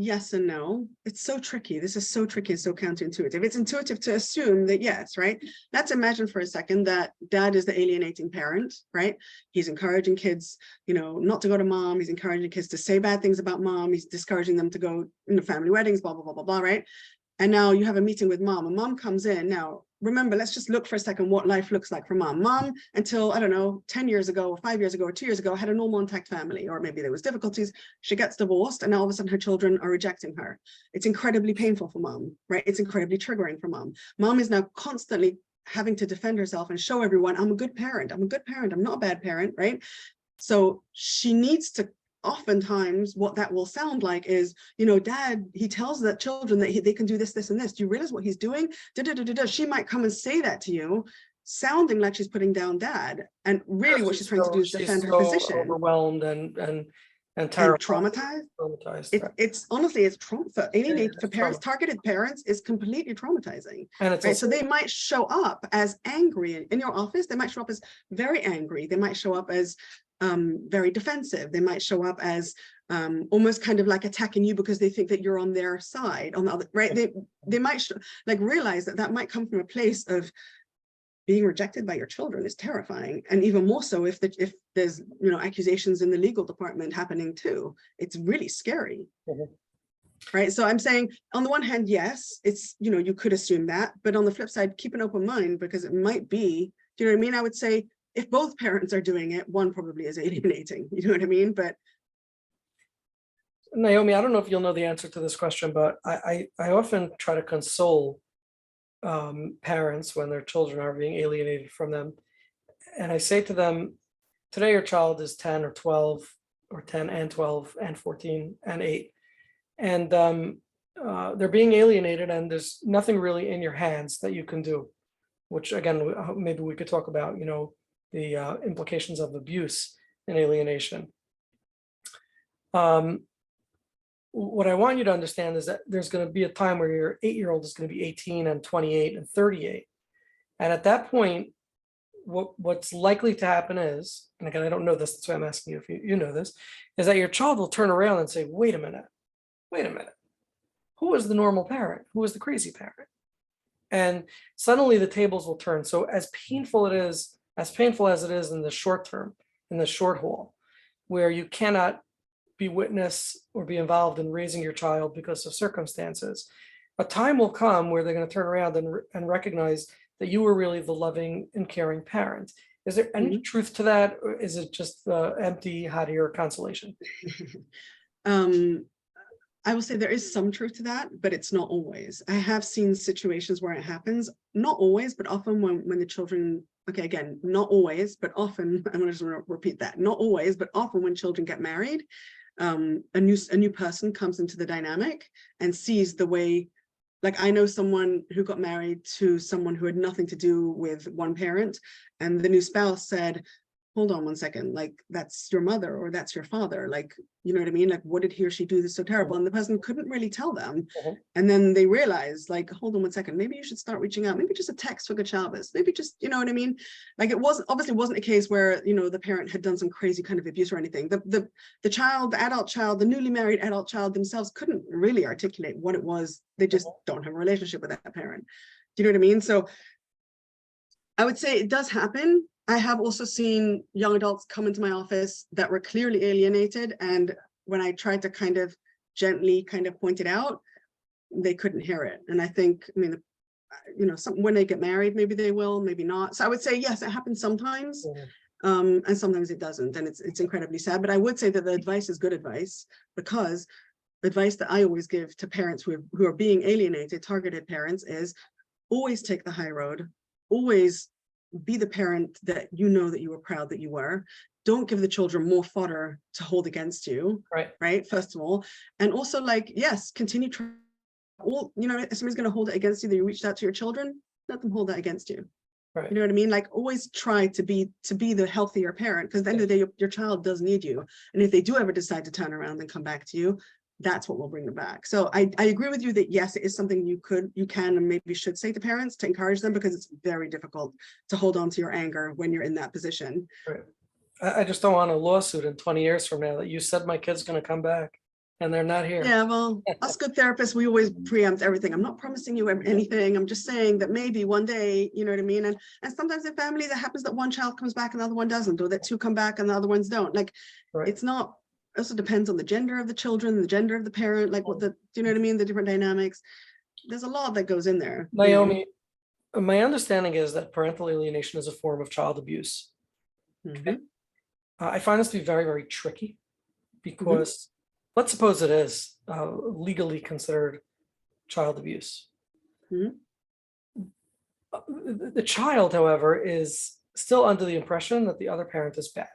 [SPEAKER 2] Yes and no. It's so tricky. This is so tricky and so counterintuitive. It's intuitive to assume that yes, right? Let's imagine for a second that dad is the alienating parent, right? He's encouraging kids, you know, not to go to mom. He's encouraging kids to say bad things about mom. He's discouraging them to go, you know, family weddings, blah, blah, blah, blah, blah, right? And now you have a meeting with mom, and mom comes in. Now, remember, let's just look for a second what life looks like for mom. Mom, until, I don't know, 10 years ago, or 5 years ago, or 2 years ago, had a normal intact family, or maybe there was difficulties. She gets divorced, and now all of a sudden her children are rejecting her. It's incredibly painful for mom, right? It's incredibly triggering for mom. Mom is now constantly having to defend herself and show everyone, I'm a good parent. I'm a good parent. I'm not a bad parent, right? So she needs to, oftentimes what that will sound like is, you know, dad, he tells the children that they can do this, this, and this. Do you realize what he's doing? She might come and say that to you, sounding like she's putting down dad. And really what she's trying to do is defend her position.
[SPEAKER 1] Overwhelmed and
[SPEAKER 2] traumatized.
[SPEAKER 1] Right.
[SPEAKER 2] It's honestly, it's trauma for parents, targeted parents is completely traumatizing. And it's right. So they might show up as angry in your office. They might show up as very angry. They might show up as very defensive. They might show up as almost kind of like attacking you because they think that you're on their side, on the other, right? They might like realize that might come from a place of being rejected by your children is terrifying, and even more so if there's, you know, accusations in the legal department happening too. It's really scary. Right. So I'm saying, on the one hand, yes, it's, you know, you could assume that, but on the flip side, keep an open mind, because it might be, do you know what I mean? I would say, if both parents are doing it, one probably is alienating, you know what I mean? But
[SPEAKER 1] Naomi, I don't know if you'll know the answer to this question, but I often try to console parents when their children are being alienated from them. And I say to them, today your child is 10 or 12 or 10 and 12 and 14 and 8. And they're being alienated and there's nothing really in your hands that you can do, which again, maybe we could talk about, the implications of abuse and alienation. What I want you to understand is that there's going to be a time where your 8-year-old is going to be 18 and 28 and 38. And at that point, what's likely to happen is, and again, I don't know this, that's why I'm asking you if you know this, is that your child will turn around and say, wait a minute, who is the normal parent? Who is the crazy parent? And suddenly the tables will turn. So as painful as it is in the short term, in the short haul, where you cannot be witness or be involved in raising your child because of circumstances, a time will come where they're going to turn around and recognize that you were really the loving and caring parent. Is there any truth to that, or is it just empty hot air consolation?
[SPEAKER 2] I will say there is some truth to that, but it's not always. I have seen situations where it happens, not always, but often when the children, okay, again, not always, but often, I'm just going to repeat that, not always, but often when children get married, a new person comes into the dynamic and sees the way, like I know someone who got married to someone who had nothing to do with one parent, and the new spouse said, hold on one second, like that's your mother or that's your father, like, you know what I mean? Like, what did he or she do that's so terrible? And the person couldn't really tell them. And then they realized, like, hold on one second, maybe you should start reaching out, maybe just a text for good Shabbos, maybe just, you know what I mean? Like it obviously wasn't a case where, the parent had done some crazy kind of abuse or anything. The child, the adult child, the newly married adult child themselves couldn't really articulate what it was. They just don't have a relationship with that parent. Do you know what I mean? So I would say it does happen. I have also seen young adults come into my office that were clearly alienated. And when I tried to kind of gently point it out, they couldn't hear it. And I think, when they get married, maybe they will, maybe not. So I would say, yes, it happens sometimes. And sometimes it doesn't. And it's incredibly sad. But I would say that the advice is good advice, because advice that I always give to parents who are being alienated, targeted parents, is always take the high road, always be the parent that that you were proud that you were. Don't give the children more fodder to hold against you, right? First of all, and also, like, yes, continue trying. If somebody's going to hold it against you that you reached out to your children, let them hold that against you. You know what I mean? Like, always try to be the healthier parent, because at the end of the day, your child does need you. And if they do ever decide to turn around and come back to you, that's what will bring them back. So I agree with you that yes, it is something you can and maybe should say to parents to encourage them, because it's very difficult to hold on to your anger when you're in that position.
[SPEAKER 1] I just don't want a lawsuit in 20 years from now that you said my kid's going to come back and they're not here.
[SPEAKER 2] Yeah, well, us good therapists, we always preempt everything. I'm not promising you anything. I'm just saying that maybe one day, you know what I mean? And sometimes in family, that happens that one child comes back and the other one doesn't, or that two come back and the other ones don't. Like, it's not. It also depends on the gender of the children, the gender of the parent, like do you know what I mean? The different dynamics. There's a lot that goes in there.
[SPEAKER 1] Naomi, my understanding is that parental alienation is a form of child abuse. I find this to be very, very tricky, because let's suppose it is legally considered child abuse. The child, however, is still under the impression that the other parent is bad.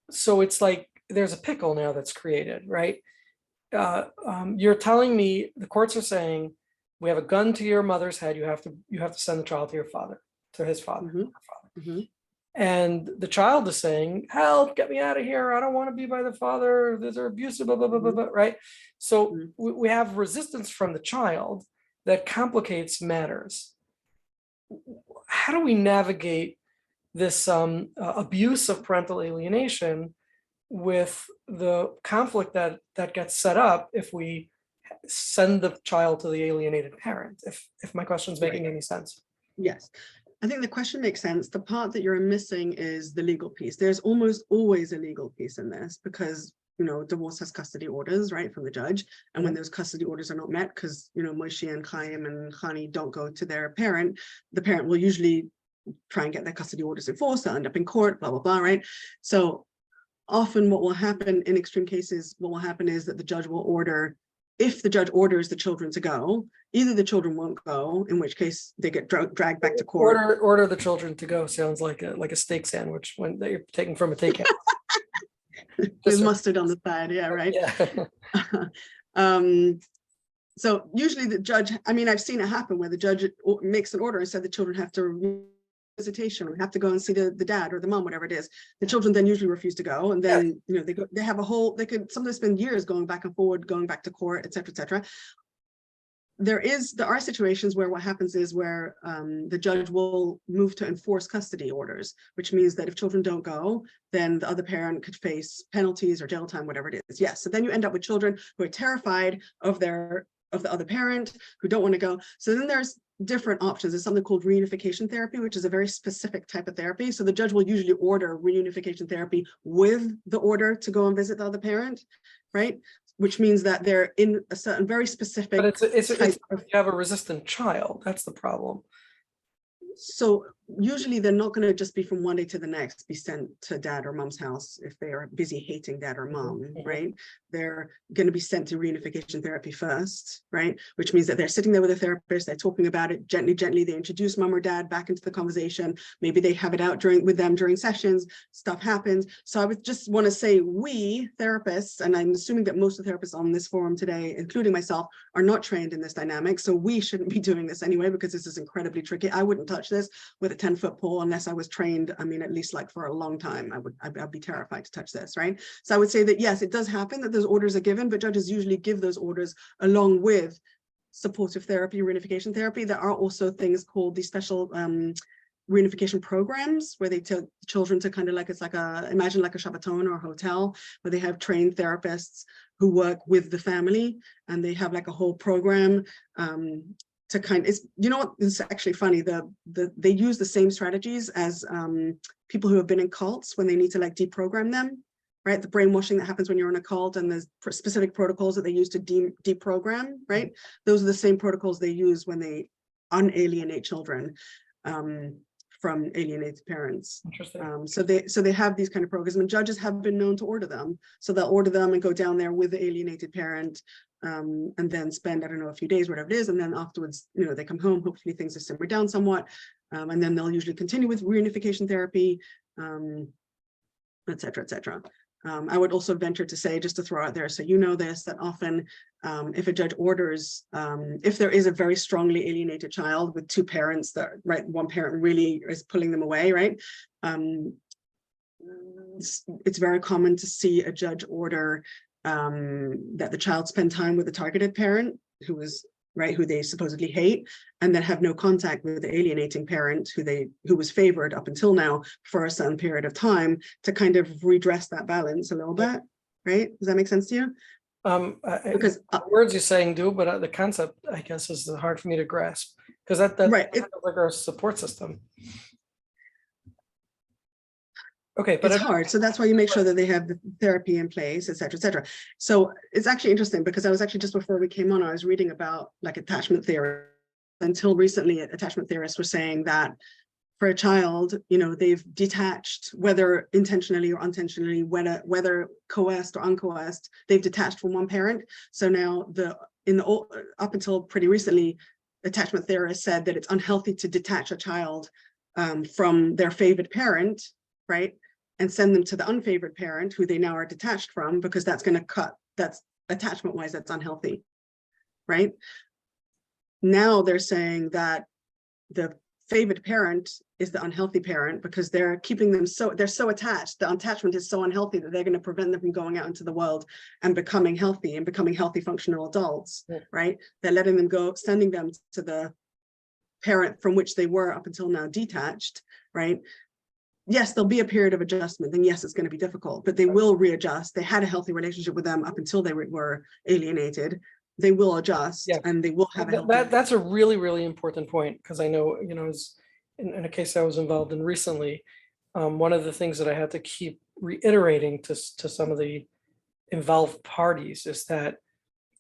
[SPEAKER 1] So it's like there's a pickle now that's created, right? You're telling me the courts are saying we have a gun to your mother's head. You have to send the child to your father, to his father. And the child is saying, help, get me out of here. I don't want to be by the father. They're abusive, blah, blah, blah, blah, blah, right? So we have resistance from the child that complicates matters. How do we navigate this abuse of parental alienation with the conflict that gets set up if we send the child to the alienated parent, if my question's making any sense?
[SPEAKER 2] Yes, I think the question makes sense. The part that you're missing is the legal piece. There's almost always a legal piece in this, because divorce has custody orders, right, from the judge. And when those custody orders are not met, because Moshe and Chaim and Chani don't go to their parent, the parent will usually try and get their custody orders enforced, they'll end up in court, blah, blah, blah, right? So often what will happen in extreme cases, what will happen is that the judge will order, if the judge orders the children to go, either the children won't go, in which case they get dragged back to court.
[SPEAKER 1] Order the children to go sounds like a steak sandwich when they're taking from a takeout.
[SPEAKER 2] With mustard on the side, yeah, right.
[SPEAKER 1] Yeah.
[SPEAKER 2] So usually the judge, I mean, I've seen it happen where the judge makes an order and said the children have to visitation or have to go and see the dad or the mom, whatever it is. The children then usually refuse to go, and then they have a whole, they could sometimes spend years going back and forward, going back to court, etc., etc. There are situations where what happens is where the judge will move to enforce custody orders, which means that if children don't go, then the other parent could face penalties or jail time, whatever it is. Yes, so then you end up with children who are terrified of the other parent, who don't want to go. So then there's different options. There's something called reunification therapy, which is a very specific type of therapy. So the judge will usually order reunification therapy with the order to go and visit the other parent, right? Which means that they're in a certain very specific.
[SPEAKER 1] But it's if you have a resistant child, that's the problem.
[SPEAKER 2] So usually they're not going to just be from one day to the next be sent to dad or mom's house if they are busy hating dad or mom, right? They're going to be sent to reunification therapy first, right? Which means that they're sitting there with a therapist, they're talking about it gently, they introduce mom or dad back into the conversation. Maybe they have it out with them during sessions, stuff happens. So I would just want to say we therapists, and I'm assuming that most of the therapists on this forum today, including myself, are not trained in this dynamic. So we shouldn't be doing this anyway, because this is incredibly tricky. I wouldn't touch this with a 10-foot pole unless I was trained. I mean, at least like for a long time, I'd be terrified to touch this, right? So I would say that yes, it does happen that those orders are given, but judges usually give those orders along with supportive therapy, reunification therapy. There are also things called these special reunification programs where they tell children to kind of like, it's like imagine like a Shavaton or a hotel where they have trained therapists who work with the family, and they have like a whole program to kind of, you know what, it's actually funny, they use the same strategies as people who have been in cults when they need to like deprogram them, right? The brainwashing that happens when you're in a cult, and there's specific protocols that they use to deprogram, right? Those are the same protocols they use when they unalienate children from alienated parents.
[SPEAKER 1] Interesting.
[SPEAKER 2] So they have these kind of programs, and judges have been known to order them. So they'll order them and go down there with the alienated parent, and then spend, I don't know, a few days, whatever it is, and then afterwards, you know, they come home, hopefully things have simmered down somewhat, and then they'll usually continue with reunification therapy, et cetera, et cetera. I would also venture to say, just to throw out there, so you know this, that often if a judge orders, if there is a very strongly alienated child with two parents that, right, one parent really is pulling them away, right? It's very common to see a judge order that the child spend time with the targeted parent who they supposedly hate, and then have no contact with the alienating parent who was favored up until now for a certain period of time, to kind of redress that balance a little bit, right? Does that make sense to you?
[SPEAKER 1] Because the words you're saying do, but the concept, I guess, is hard for me to grasp, because that's
[SPEAKER 2] right.
[SPEAKER 1] Kind of like our support system. Okay, but
[SPEAKER 2] it's hard. So that's why you make sure that they have the therapy in place, et cetera, et cetera. So it's actually interesting, because I was actually, just before we came on, I was reading about like attachment theory. Until recently, attachment theorists were saying that for a child, you know, they've detached, whether intentionally or unintentionally, whether coerced or uncoerced, they've detached from one parent. So now up until pretty recently, attachment theorists said that it's unhealthy to detach a child from their favored parent, right? And send them to the unfavored parent who they now are detached from, because that's going to that's attachment wise, that's unhealthy, right? Now they're saying that the favored parent is the unhealthy parent, because they're keeping them they're so attached. The attachment is so unhealthy that they're going to prevent them from going out into the world and becoming healthy functional adults, right? They're letting them go, sending them to the parent from which they were up until now detached, right? Yes, there'll be a period of adjustment, and yes, it's going to be difficult, but they will readjust. They had a healthy relationship with them up until they were alienated. They will adjust, and they will have a healthy.
[SPEAKER 1] That's a really, really important point, because I know, you know, in a case I was involved in recently, one of the things that I had to keep reiterating to some of the involved parties is that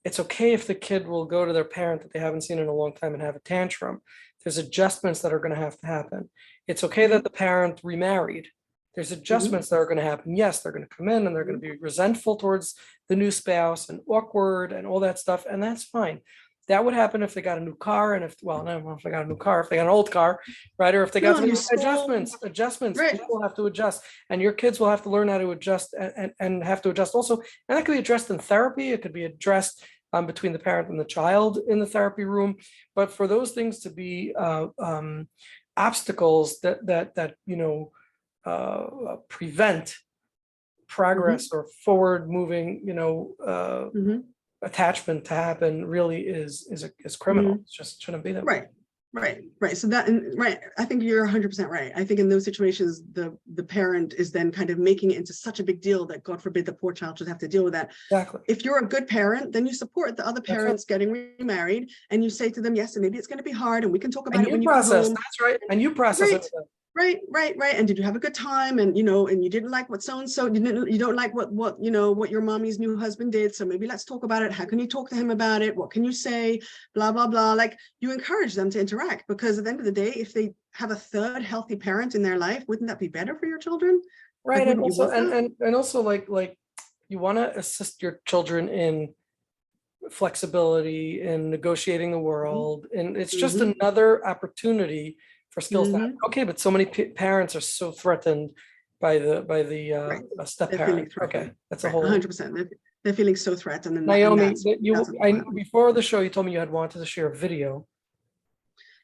[SPEAKER 1] it's okay if the kid will go to their parent that they haven't seen in a long time and have a tantrum. there's adjustments that are going to have to happen. It's okay that the parent remarried. There's adjustments that are going to happen. Yes, they're going to come in and they're going to be resentful towards the new spouse and awkward and all that stuff, and that's fine. That would happen if they got a new car, and if, well, I don't know if they got a new car, if they got an old car, right? Or if they got
[SPEAKER 2] No,
[SPEAKER 1] some
[SPEAKER 2] new school.
[SPEAKER 1] adjustments,
[SPEAKER 2] Right.
[SPEAKER 1] people have to adjust, and your kids will have to learn how to adjust and have to adjust also. And that could be addressed in therapy. It could be addressed between the parent and the child in the therapy room. But for those things to be obstacles that prevent progress or forward moving, attachment to happen, really is criminal. It just shouldn't be that way.
[SPEAKER 2] Right. So I think you're 100% right. I think in those situations, the parent is then kind of making it into such a big deal that, God forbid, the poor child should have to deal with that.
[SPEAKER 1] Exactly.
[SPEAKER 2] If you're a good parent, then you support the other parents getting remarried, and you say to them, yes, and maybe it's going to be hard, and we can talk about it when you
[SPEAKER 1] process.
[SPEAKER 2] come home.
[SPEAKER 1] That's right. And you process it.
[SPEAKER 2] Right. And did you have a good time? And and you didn't like what so-and-so, you don't like what your mommy's new husband did. So maybe let's talk about it. How can you talk to him about it? What can you say? Blah, blah, blah. Like, you encourage them to interact, because at the end of the day, if they have a third healthy parent in their life, wouldn't that be better for your children?
[SPEAKER 1] Right.
[SPEAKER 2] Like,
[SPEAKER 1] And also like you want to assist your children in flexibility, in negotiating the world. And it's just another opportunity for skills that, okay, but so many parents are so threatened by the step parent. Okay, that's a whole
[SPEAKER 2] 100%. They're feeling so threatened. And
[SPEAKER 1] Naomi, before the show, you told me you had wanted to share a video.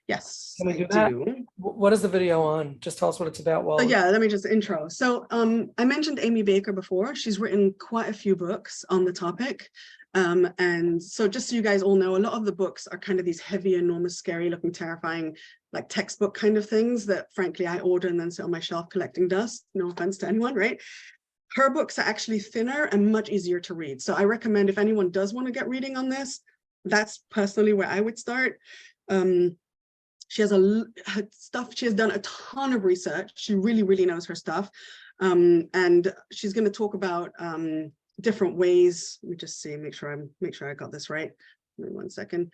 [SPEAKER 2] Yes,
[SPEAKER 1] Can we do that? What is the video on? Just tell us what it's about. Well,
[SPEAKER 2] yeah, let me just intro. So I mentioned Amy Baker before. She's written quite a few books on the topic. And so just so you guys all know, a lot of the books are kind of these heavy, enormous, scary looking, terrifying, like textbook kind of things that frankly I order and then sit on my shelf collecting dust. No offense to anyone, right? Her books are actually thinner and much easier to read. So I recommend, if anyone does want to get reading on this, that's personally where I would start. She has her stuff. She has done a ton of research. She really, really knows her stuff. And she's going to talk about different ways. Let me just see, make sure I got this right. Give me 1 second.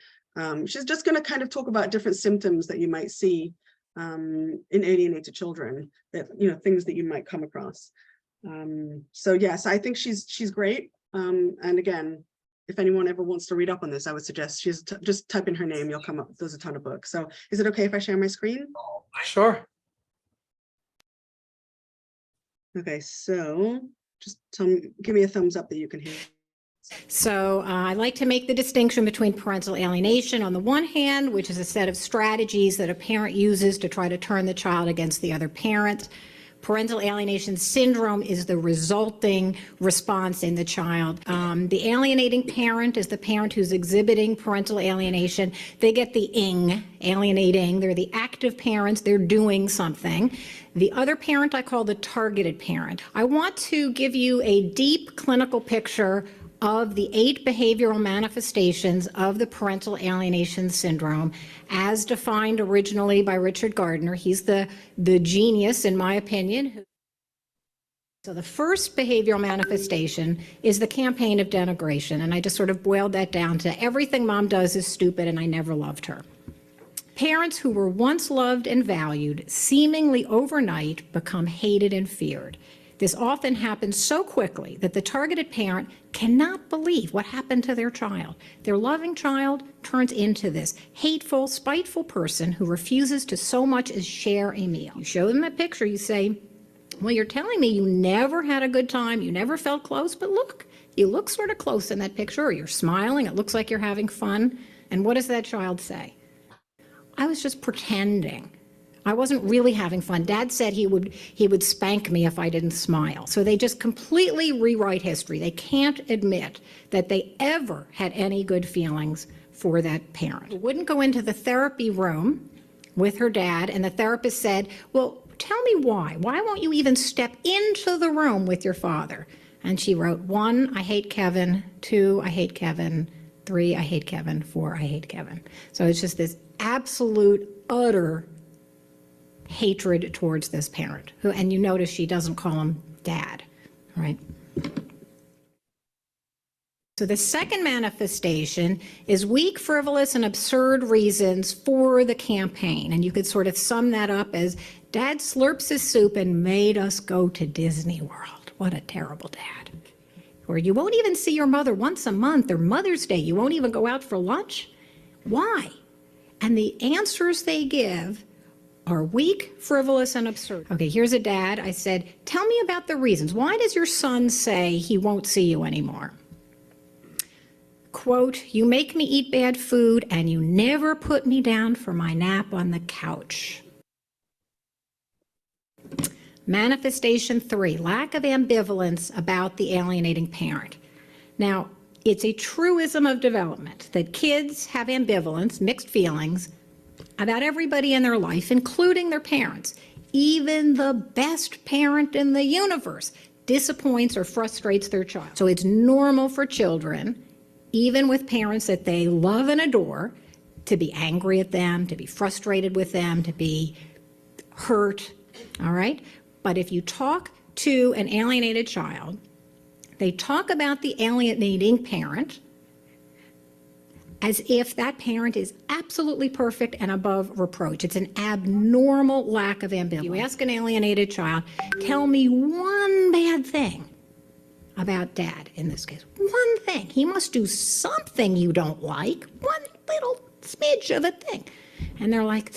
[SPEAKER 2] She's just going to kind of talk about different symptoms that you might see in alienated children, that things that you might come across. So yes, I think she's great. And again, if anyone ever wants to read up on this, I would suggest just type in her name, you'll come up. There's a ton of books. So is it okay if I share my screen?
[SPEAKER 1] Sure.
[SPEAKER 2] Okay, so just give me a thumbs up that you can hear.
[SPEAKER 3] So I like to make the distinction between parental alienation on the one hand, which is a set of strategies that a parent uses to try to turn the child against the other parent. Parental alienation syndrome is the resulting response in the child. The alienating parent is the parent who's exhibiting parental alienation. They get the ing, alienating. They're the active parents. They're doing something. The other parent I call the targeted parent. I want to give you a deep clinical picture of the 8 behavioral manifestations of the parental alienation syndrome as defined originally by Richard Gardner. He's the genius, in my opinion. So the first behavioral manifestation is the campaign of denigration, and I just sort of boiled that down to everything mom does is stupid and I never loved her. Parents who were once loved and valued seemingly overnight become hated and feared. This often happens so quickly that the targeted parent cannot believe what happened to their child. Their loving child turns into this hateful, spiteful person who refuses to so much as share a meal. You show them that picture, you say, well, you're telling me you never had a good time, you never felt close, but look, you look sort of close in that picture, or you're smiling, it looks like you're having fun. And what does that child say? I was just pretending. I wasn't really having fun. Dad said he would spank me if I didn't smile. So they just completely rewrite history. They can't admit that they ever had any good feelings for that parent. Wouldn't go into the therapy room with her dad, and the therapist said, well, tell me why. Why won't you even step into the room with your father? And she wrote, 1, I hate Kevin. 2, I hate Kevin. 3, I hate Kevin. 4, I hate Kevin. So it's just this absolute, utter hatred towards this parent, who, and you notice she doesn't call him dad, right? So the second manifestation is weak, frivolous, and absurd reasons for the campaign. And you could sort of sum that up as, Dad slurps his soup and made us go to Disney World. What a terrible dad. Or you won't even see your mother once a month, or Mother's Day, you won't even go out for lunch. Why? And the answers they give are weak, frivolous, and absurd. Okay, here's a dad. I said, tell me about the reasons. Why does your son say he won't see you anymore? Quote, you make me eat bad food and you never put me down for my nap on the couch. Manifestation 3, lack of ambivalence about the alienating parent. Now, it's a truism of development that kids have ambivalence, mixed feelings, about everybody in their life, including their parents. Even the best parent in the universe disappoints or frustrates their child. So it's normal for children, even with parents that they love and adore, to be angry at them, to be frustrated with them, to be hurt, all right? But if you talk to an alienated child, they talk about the alienating parent as if that parent is absolutely perfect and above reproach. It's an abnormal lack of ambivalence. You ask an alienated child, tell me one bad thing about Dad in this case. One thing. He must do something you don't like. One little smidge of a thing. And they're like,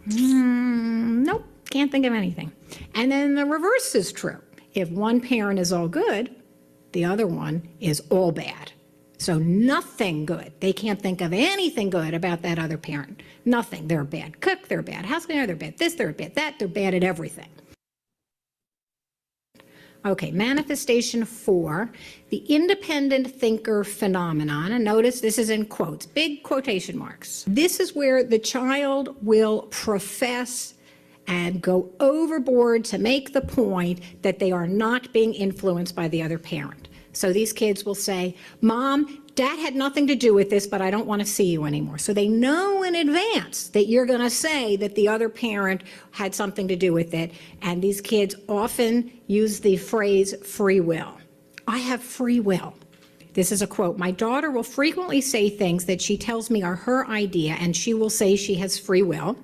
[SPEAKER 3] nope, can't think of anything. And then the reverse is true. If one parent is all good, the other one is all bad. So nothing good. They can't think of anything good about that other parent. Nothing. They're a bad cook, they're a bad house cleaner, they're bad this, they're bad that, they're bad at everything. Okay, manifestation 4, the independent thinker phenomenon, and notice this is in quotes, big quotation marks. This is where the child will profess and go overboard to make the point that they are not being influenced by the other parent. So these kids will say, Mom, Dad had nothing to do with this, but I don't want to see you anymore. So they know in advance that you're going to say that the other parent had something to do with it. And these kids often use the phrase free will. I have free will. This is a quote. My daughter will frequently say things that she tells me are her idea, and she will say she has free will.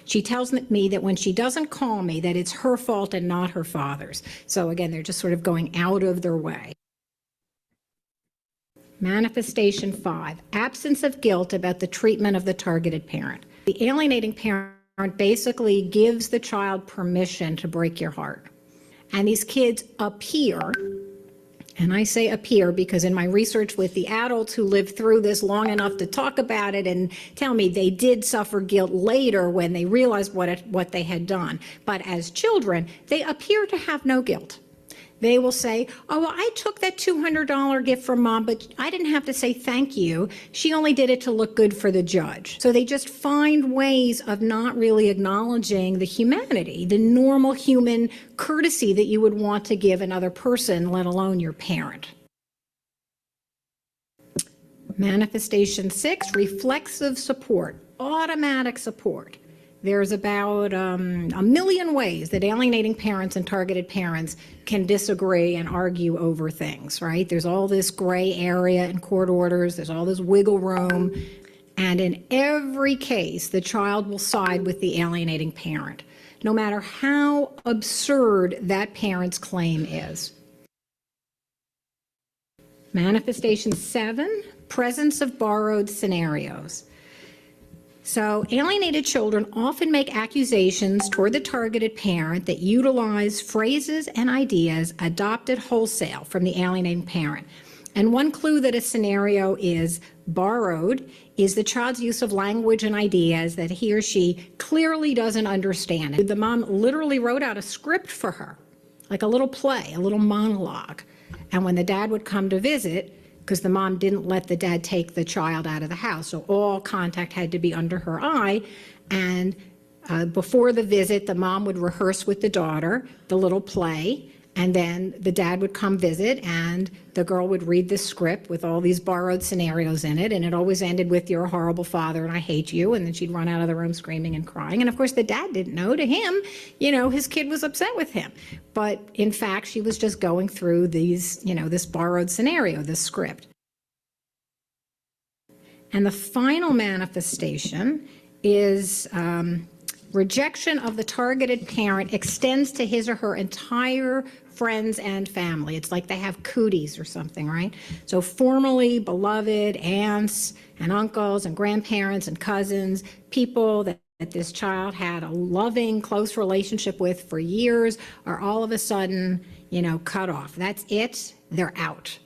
[SPEAKER 3] She tells me that when she doesn't call me, that it's her fault and not her father's. So again, they're just sort of going out of their way. Manifestation 5, absence of guilt about the treatment of the targeted parent. The alienating parent basically gives the child permission to break your heart. And these kids appear, and I say appear because in my research with the adults who lived through this long enough to talk about it and tell me they did suffer guilt later when they realized what they had done. But as children, they appear to have no guilt. They will say, oh, well, I took that $200 gift from Mom, but I didn't have to say thank you. She only did it to look good for the judge. So they just find ways of not really acknowledging the humanity, the normal human courtesy that you would want to give another person, let alone your parent. Manifestation 6, reflexive support, automatic support. There's about a million ways that alienating parents and targeted parents can disagree and argue over things, right? There's all this gray area in court orders, there's all this wiggle room, and in every case, the child will side with the alienating parent, no matter how absurd that parent's claim is. Manifestation 7, presence of borrowed scenarios. So alienated children often make accusations toward the targeted parent that utilize phrases and ideas adopted wholesale from the alienating parent. And one clue that a scenario is borrowed is the child's use of language and ideas that he or she clearly doesn't understand. The mom literally wrote out a script for her, like a little play, a little monologue. And when the dad would come to visit, because the mom didn't let the dad take the child out of the house, so all contact had to be under her eye. And before the visit, the mom would rehearse with the daughter the little play, And then the dad would come visit and the girl would read this script with all these borrowed scenarios in it. And it always ended with, "You're a horrible father and I hate you." And then she'd run out of the room screaming and crying. And of course, the dad didn't know. To him, his kid was upset with him. But in fact, she was just going through these, this borrowed scenario, this script. And the final manifestation is rejection of the targeted parent extends to his or her entire friends and family. It's like they have cooties or something, right? So formerly beloved aunts and uncles and grandparents and cousins, people that this child had a loving, close relationship with for years, are all of a sudden, cut off. That's it. They're out.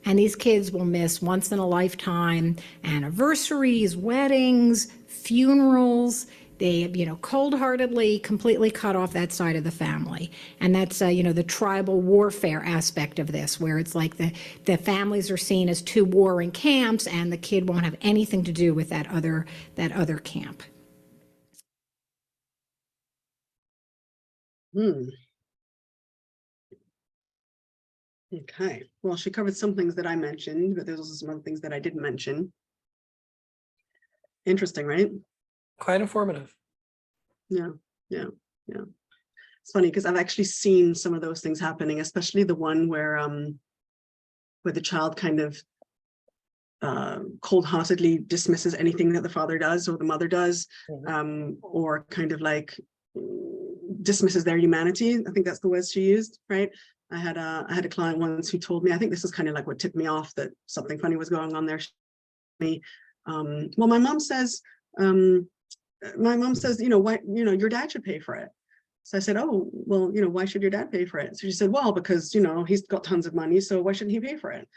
[SPEAKER 3] And these kids will miss once in a lifetime anniversaries, weddings, funerals. They, cold-heartedly, completely cut off that side of the family. And that's, the tribal warfare aspect of this, where it's like the families are seen as two warring camps, and the kid won't have anything to do with that other camp.
[SPEAKER 2] Okay, well, she covered some things that I mentioned, but there's also some other things that I didn't mention. Interesting, right?
[SPEAKER 1] Quite informative.
[SPEAKER 2] Yeah. It's funny because I've actually seen some of those things happening, especially the one where the child kind of cold-heartedly dismisses anything that the father does or the mother does, or kind of like dismisses their humanity. I think that's the words she used, right? I had a client once who told me, I think this is kind of like what tipped me off that something funny was going on there. Well, my mom says, why, your dad should pay for it. So I said, oh, well, why should your dad pay for it? So she said, well, because, he's got tons of money, so why shouldn't he pay for it?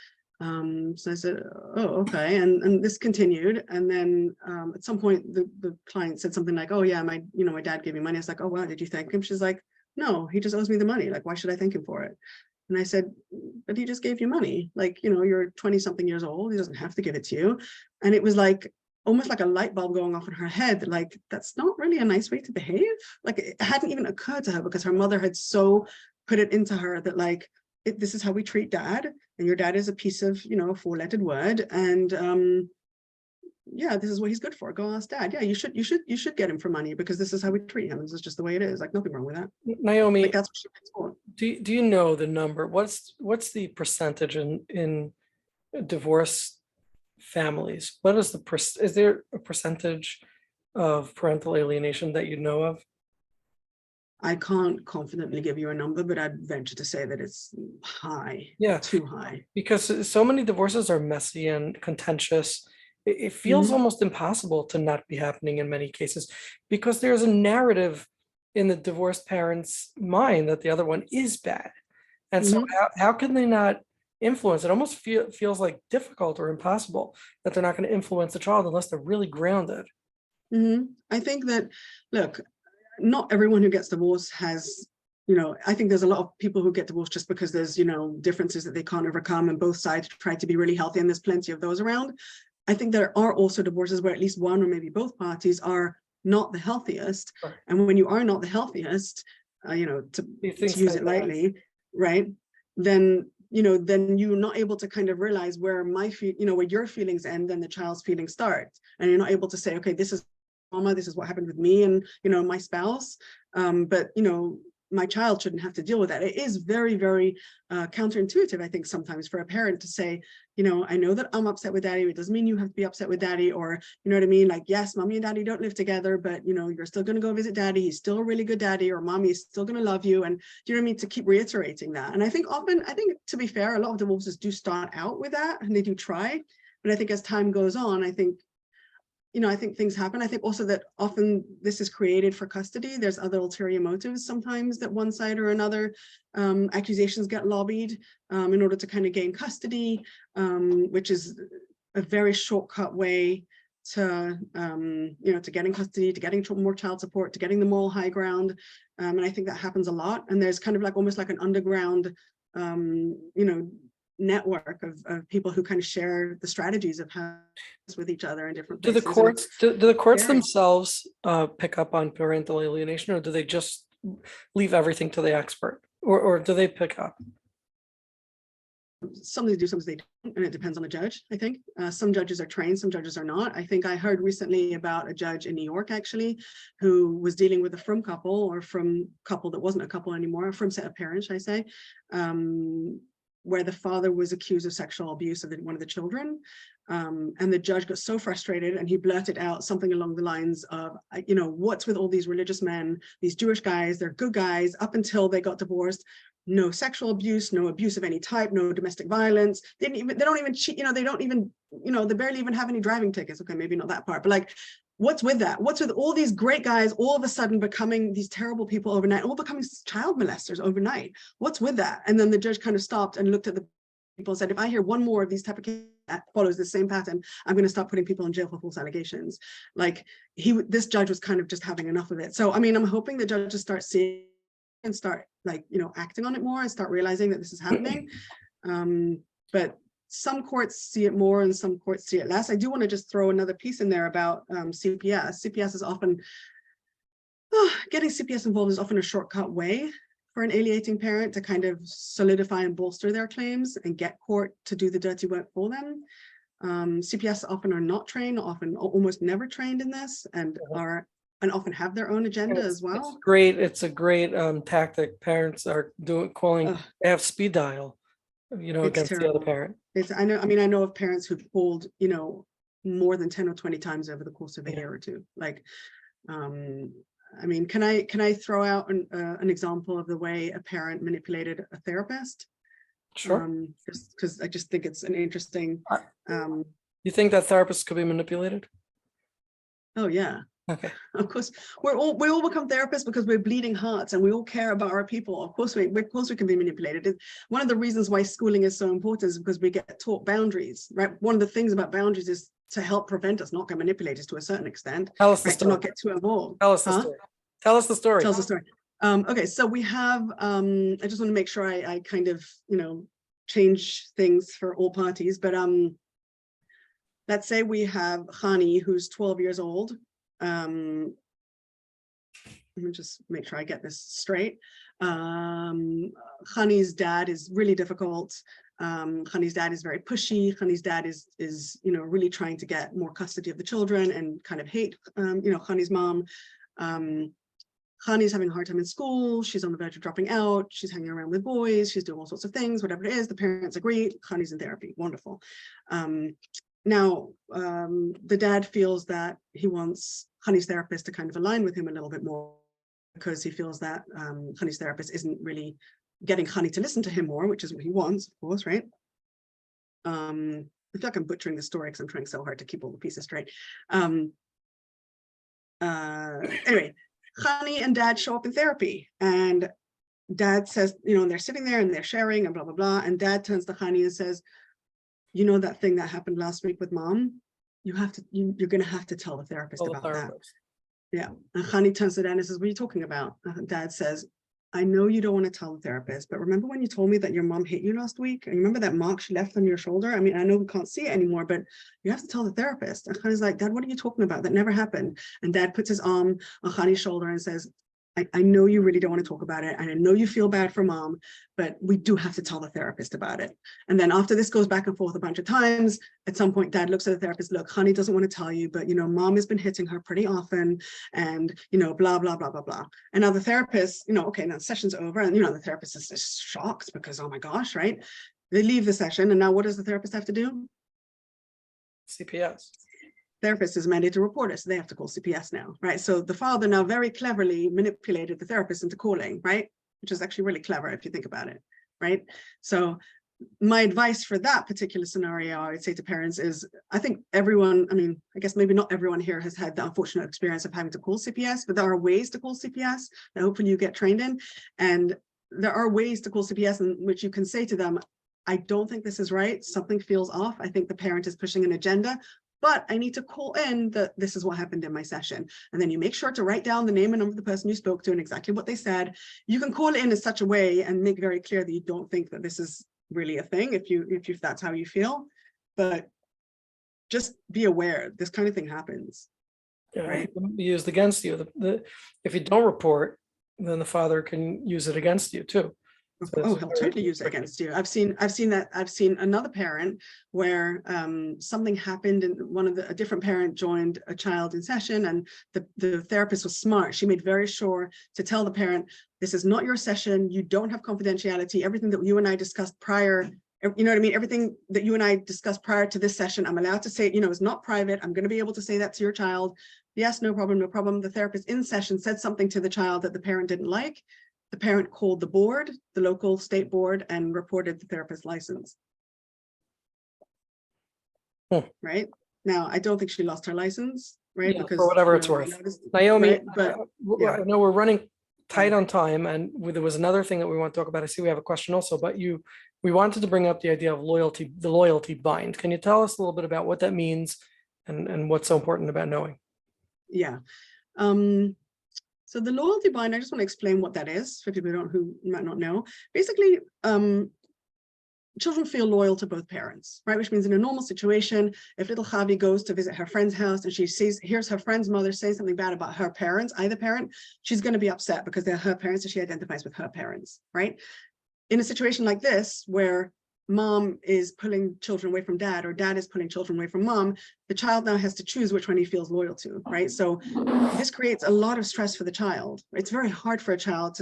[SPEAKER 2] So I said, oh, okay. And this continued. And then at some point, the client said something like, oh yeah, my dad gave me money. I was like, oh, wow, did you thank him? She's like, no, he just owes me the money. Like, why should I thank him for it? And I said, but he just gave you money. Like, you're 20 something years old. He doesn't have to give it to you. And it was like, almost like a light bulb going off in her head. Like, that's not really a nice way to behave. Like, it hadn't even occurred to her because her mother had so put it into her that like, this is how we treat dad. And your dad is a piece of, a four-lettered word. And yeah, this is what he's good for. Go ask dad. Yeah, you should get him for money because this is how we treat him. This is just the way it is. Like, nothing wrong with that.
[SPEAKER 1] Naomi,
[SPEAKER 2] like, that's what she taught.
[SPEAKER 1] do you know the number? What's the percentage in divorce families? What is is there a percentage of parental alienation that you know of?
[SPEAKER 2] I can't confidently give you a number, but I'd venture to say that it's high.
[SPEAKER 1] Yeah,
[SPEAKER 2] too high.
[SPEAKER 1] Because so many divorces are messy and contentious. It feels almost impossible to not be happening in many cases because there's a narrative in the divorced parent's mind that the other one is bad. And so how can they not influence? It almost feels like difficult or impossible that they're not going to influence the child unless they're really grounded.
[SPEAKER 2] I think that, look, not everyone who gets divorced has, I think there's a lot of people who get divorced just because there's, differences that they can't overcome and both sides try to be really healthy, and there's plenty of those around. I think there are also divorces where at least one or maybe both parties are not the healthiest. Right. And when you are not the healthiest, to use it lightly, right, then you're not able to kind of realize where where your feelings end and the child's feelings start. And you're not able to say, okay, this is trauma, this is what happened with me and, my spouse. But, my child shouldn't have to deal with that. It is very, very counterintuitive, I think, sometimes for a parent to say, I know that I'm upset with daddy. It doesn't mean you have to be upset with daddy, or, you know what I mean? Like, yes, mommy and daddy don't live together, but, you're still going to go visit daddy. He's still a really good daddy, or mommy is still going to love you. And do you know what I mean? To keep reiterating that. And I think often, to be fair, a lot of divorces do start out with that and they do try. But I think as time goes on, I think things happen. I think also that often this is created for custody. There's other ulterior motives sometimes that one side or another, accusations get lobbied in order to kind of gain custody, which is a very shortcut way to, to getting custody, to getting more child support, to getting the moral high ground. And I think that happens a lot. And there's kind of like almost like an underground, network of people who kind of share the strategies of how with each other in different places.
[SPEAKER 1] Do the courts themselves pick up on parental alienation, or do they just leave everything to the expert? or do they pick up?
[SPEAKER 2] Some they do, some they don't, and it depends on the judge, I think. Some judges are trained, some judges are not. I think I heard recently about a judge in New York, actually, who was dealing with a frum couple, or from couple that wasn't a couple anymore, a frum set of parents, I say, where the father was accused of sexual abuse of one of the children. And the judge got so frustrated, and he blurted out something along the lines of, you know, what's with all these religious men, these Jewish guys, they're good guys up until they got divorced. No sexual abuse, no abuse of any type, no domestic violence. They don't even cheat, you know, they don't even, you know, they barely even have any driving tickets. Okay, maybe not that part, but like, what's with that? What's with all these great guys all of a sudden becoming these terrible people overnight, all becoming child molesters overnight? What's with that? And then the judge kind of stopped and looked at the people and said, if I hear one more of these type of cases that follows the same pattern, I'm going to start putting people in jail for false allegations. Like this judge was kind of just having enough of it. So, I mean, I'm hoping the judges start seeing and start, like, you know, acting on it more and start realizing that this is happening. But some courts see it more and some courts see it less. I do want to just throw another piece in there about CPS. CPS is often, getting CPS involved is often a shortcut way for an alienating parent to kind of solidify and bolster their claims and get court to do the dirty work for them. CPS often are not trained, often almost never trained in this, and often have their own agenda as well.
[SPEAKER 1] It's a great tactic. Parents are calling, they have speed dial, you know, against terrible. The other parent.
[SPEAKER 2] I know of parents who've called, you know, more than 10 or 20 times over the course of a year or two. Like, I mean, can I throw out an example of the way a parent manipulated a therapist?
[SPEAKER 1] Sure.
[SPEAKER 2] Just because I just think it's an interesting.
[SPEAKER 1] You think that therapists could be manipulated?
[SPEAKER 2] Oh yeah.
[SPEAKER 1] Okay.
[SPEAKER 2] Of course, we all become therapists because we're bleeding hearts and we all care about our people. Of course we can be manipulated. One of the reasons why schooling is so important is because we get taught boundaries, right? One of the things about boundaries is to help prevent us not get manipulated to a certain extent.
[SPEAKER 1] Tell us the
[SPEAKER 2] right?
[SPEAKER 1] story.
[SPEAKER 2] To not get too involved.
[SPEAKER 1] Tell us the story. Tell us the story.
[SPEAKER 2] Tell us the story. Okay, so we have, I just want to make sure I kind of, you know, change things for all parties, but let's say we have Khani, who's 12 years old. Let me just make sure I get this straight. Khani's dad is really difficult. Khani's dad is very pushy. Khani's dad is you know, really trying to get more custody of the children and kind of hate you know, Khani's mom. Khani's having a hard time in school. She's on the verge of dropping out. She's hanging around with boys. She's doing all sorts of things, whatever it is. The parents agree. Khani's in therapy. Wonderful. Now, the dad feels that he wants Khani's therapist to kind of align with him a little bit more because he feels that Khani's therapist isn't really getting Khani to listen to him more, which is what he wants, of course, right? I feel like I'm butchering the story because I'm trying so hard to keep all the pieces straight. Anyway, Khani and dad show up in therapy, and dad says, you know, and they're sitting there and they're sharing and blah, blah, blah. And dad turns to Khani and says, you know, that thing that happened last week with mom, you're going to have to tell the therapist about that. Yeah. And Khani turns to dad and says, what are you talking about? Dad says, I know you don't want to tell the therapist, but remember when you told me that your mom hit you last week? And you remember that mark she left on your shoulder? I mean, I know we can't see it anymore, but you have to tell the therapist. And Khani's like, Dad, what are you talking about? That never happened. And dad puts his arm on Khani's shoulder and says, I know you really don't want to talk about it. And I know you feel bad for mom, but we do have to tell the therapist about it. And then after this goes back and forth a bunch of times, at some point, dad looks at the therapist, look, Khani doesn't want to tell you, but, you know, mom has been hitting her pretty often and, you know, blah, blah, blah, blah, blah. And now the therapist, you know, okay, now the session's over and, you know, the therapist is just shocked because, oh my gosh, right? They leave the session. And now what does the therapist have to do?
[SPEAKER 1] CPS.
[SPEAKER 2] Therapist is mandated to report it, so they have to call CPS now, right? So the father now very cleverly manipulated the therapist into calling, right? Which is actually really clever if you think about it, right? So my advice for that particular scenario, I would say to parents is, I think everyone, I mean, I guess maybe not everyone here has had the unfortunate experience of having to call CPS, but there are ways to call CPS that hopefully you get trained in. And there are ways to call CPS in which you can say to them, I don't think this is right. Something feels off. I think the parent is pushing an agenda, but I need to call in that this is what happened in my session. And then you make sure to write down the name and number of the person you spoke to and exactly what they said. You can call in such a way and make very clear that you don't think that this is really a thing if that's how you feel. But just be aware this kind of thing happens.
[SPEAKER 1] Yeah,
[SPEAKER 2] right?
[SPEAKER 1] it can be used against you. If you don't report, then the father can use it against you too. So
[SPEAKER 2] Oh,
[SPEAKER 1] it's
[SPEAKER 2] he'll
[SPEAKER 1] very
[SPEAKER 2] totally use it
[SPEAKER 1] tricky.
[SPEAKER 2] against you. I've seen that. I've seen another parent where something happened and a different parent joined a child in session, and the therapist was smart. She made very sure to tell the parent, this is not your session. You don't have confidentiality. Everything that you and I discussed prior, you know what I mean? Everything that you and I discussed prior to this session, I'm allowed to say, it's not private. I'm going to be able to say that to your child. Yes, no problem, no problem. The therapist in session said something to the child that the parent didn't like. The parent called the board, the local state board, and reported the therapist's license. Right? Now, I don't think she lost her license, right?
[SPEAKER 1] Yeah,
[SPEAKER 2] Because
[SPEAKER 1] for whatever it's worth. Naomi,
[SPEAKER 2] right? But yeah.
[SPEAKER 1] I know we're running tight on time, and there was another thing that we want to talk about. I see we have a question also, but we wanted to bring up the idea of loyalty, the loyalty bind. Can you tell us a little bit about what that means and what's so important about knowing?
[SPEAKER 2] Yeah. So the loyalty bind, I just want to explain what that is for people who might not know. Basically, children feel loyal to both parents, right? Which means in a normal situation, if little Javi goes to visit her friend's house and she hears her friend's mother say something bad about her parents, either parent, she's going to be upset because they're her parents and she identifies with her parents, right? In a situation like this, where mom is pulling children away from dad, or dad is pulling children away from mom, the child now has to choose which one he feels loyal to, right? So this creates a lot of stress for the child. It's very hard for a child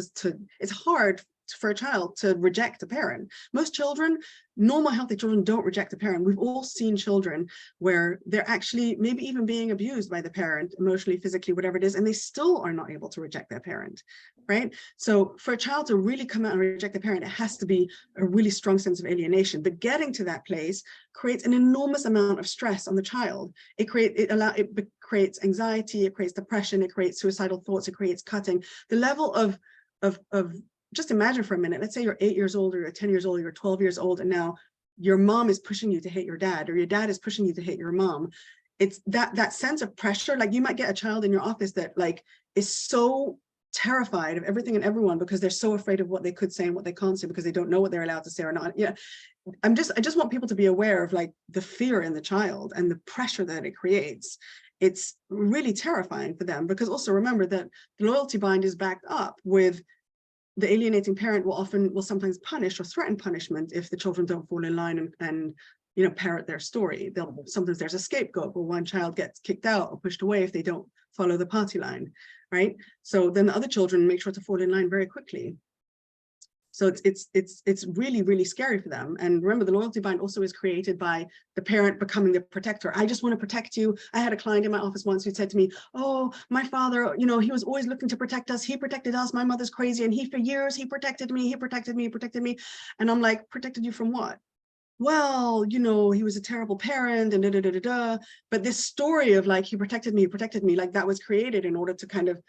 [SPEAKER 2] it's hard for a child to reject a parent. Most children, normal healthy children, don't reject a parent. We've all seen children where they're actually maybe even being abused by the parent, emotionally, physically, whatever it is, and they still are not able to reject their parent, right? So for a child to really come out and reject the parent, it has to be a really strong sense of alienation. But getting to that place creates an enormous amount of stress on the child. It creates anxiety, it creates depression, it creates suicidal thoughts, it creates cutting. The level of just imagine for a minute, let's say you're 8 years old, or you're 10 years old, or you're 12 years old, and now your mom is pushing you to hate your dad, or your dad is pushing you to hate your mom. It's that sense of pressure. Like, you might get a child in your office that is so terrified of everything and everyone because they're so afraid of what they could say and what they can't say because they don't know what they're allowed to say or not. Yeah, I just want people to be aware of the fear in the child and the pressure that it creates. It's really terrifying for them, because also remember that the loyalty bind is backed up with the alienating parent will sometimes punish or threaten punishment if the children don't fall in line and parrot their story. Sometimes there's a scapegoat where one child gets kicked out or pushed away if they don't follow the party line, right? So then the other children make sure to fall in line very quickly. So it's really, really scary for them. And remember, the loyalty bind also is created by the parent becoming the protector. I just want to protect you. I had a client in my office once who said to me, oh, my father, he was always looking to protect us. He protected us. My mother's crazy. And for years, he protected me. He protected me. He protected me. And I'm like, protected you from what? Well, he was a terrible parent and da da da da da. But this story of he protected me, like that was created in order to kind of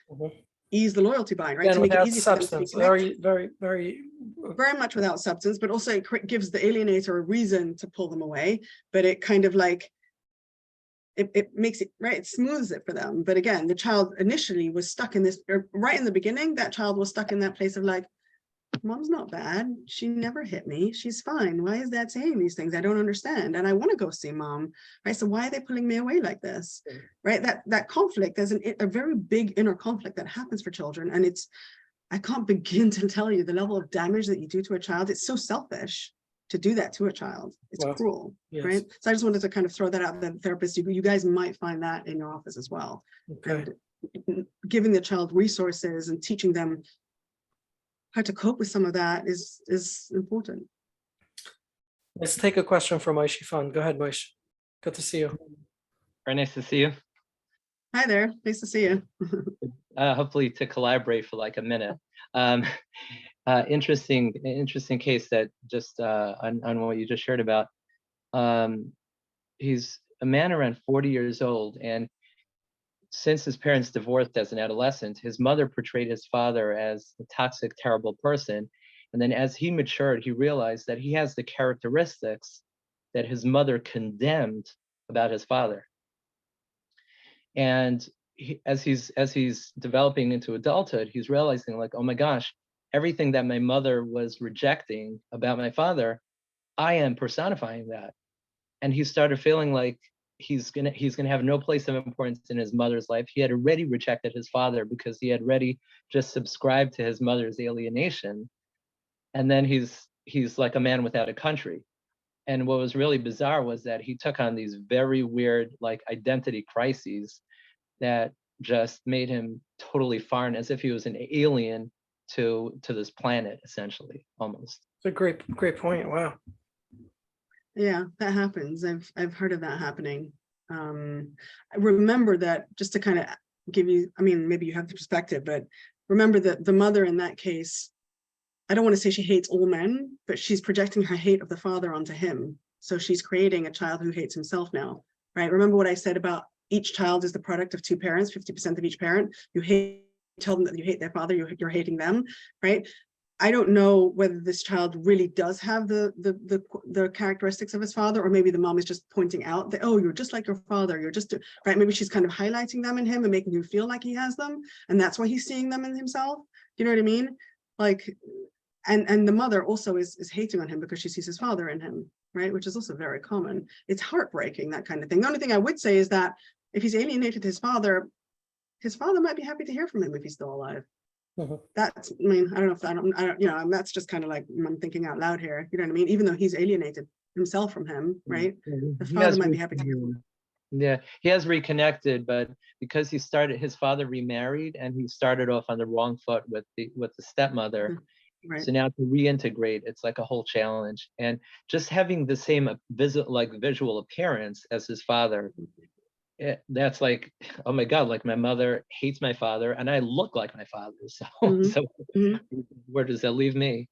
[SPEAKER 2] ease the loyalty bind, right?
[SPEAKER 1] And
[SPEAKER 2] to make it
[SPEAKER 1] without
[SPEAKER 2] easy for them to
[SPEAKER 1] substance,
[SPEAKER 2] be connected.
[SPEAKER 1] very, very,
[SPEAKER 2] Very much without substance, but also it gives the alienator a reason to pull them away. But it kind of it makes it right, it smooths it for them. But again, the child initially was stuck in this, right in the beginning, that child was stuck in that place of mom's not bad. She never hit me. She's fine. Why is dad saying these things? I don't understand. And I want to go see mom, right? So why are they pulling me away like this, right? That conflict, there's a very big inner conflict that happens for children. And I can't begin to tell you the level of damage that you do to a child. It's so selfish to do that to a child. It's cruel,
[SPEAKER 1] yes.
[SPEAKER 2] right? So I just wanted to kind of throw that out. The therapist, you guys might find that in your office as well.
[SPEAKER 1] Okay.
[SPEAKER 2] And giving the child resources and teaching them how to cope with some of that is important.
[SPEAKER 1] Let's take a question from Moishi Fan. Go ahead, Moish. Good to see you.
[SPEAKER 4] Very nice to see you.
[SPEAKER 2] Hi there, nice to see you.
[SPEAKER 4] Hopefully to collaborate for a minute. Interesting case that just on what you just shared about. He's a man around 40 years old, and since his parents divorced as an adolescent, his mother portrayed his father as a toxic, terrible person. And then as he matured, he realized that he has the characteristics that his mother condemned about his father. And as he's developing into adulthood, he's realizing oh my gosh, everything that my mother was rejecting about my father, I am personifying that. And he started feeling like he's gonna have no place of importance in his mother's life. He had already rejected his father because he had already just subscribed to his mother's alienation. and then he's like a man without a country. And what was really bizarre was that he took on these very weird like identity crises that just made him totally foreign, as if he was an alien to this planet, essentially, almost.
[SPEAKER 1] It's a great point. Wow.
[SPEAKER 2] Yeah, that happens. I've heard of that happening. I remember that, just to kind of give you, I mean, maybe you have the perspective, but remember that the mother in that case, I don't want to say she hates all men, but she's projecting her hate of the father onto him. So she's creating a child who hates himself now, right? Remember what I said about each child is the product of two parents, 50% of each parent. You tell them that you hate their father, you're hating them, right? I don't know whether this child really does have the characteristics of his father, or maybe the mom is just pointing out that, oh, you're just like your father, you're just, right? Maybe she's kind of highlighting them in him and making him feel like he has them, and that's why he's seeing them in himself. You know what I mean? Like, and the mother also is hating on him because she sees his father in him, right? Which is also very common. It's heartbreaking, that kind of thing. The only thing I would say is that if he's alienated his father might be happy to hear from him if he's still alive. That's, I mean, I don't know if I don't, you know, that's just kind of like, I'm thinking out loud here, you know what I mean? Even though he's alienated himself from him, right? The father might be happy to hear from him.
[SPEAKER 4] Yeah, he has reconnected, but because his father remarried, and he started off on the wrong foot with the stepmother.
[SPEAKER 2] Right.
[SPEAKER 4] So now to reintegrate, it's like a whole challenge. And just having the same visual appearance as his father, that's like, oh my God, like my mother hates my father and I look like my father. So, where does that leave me?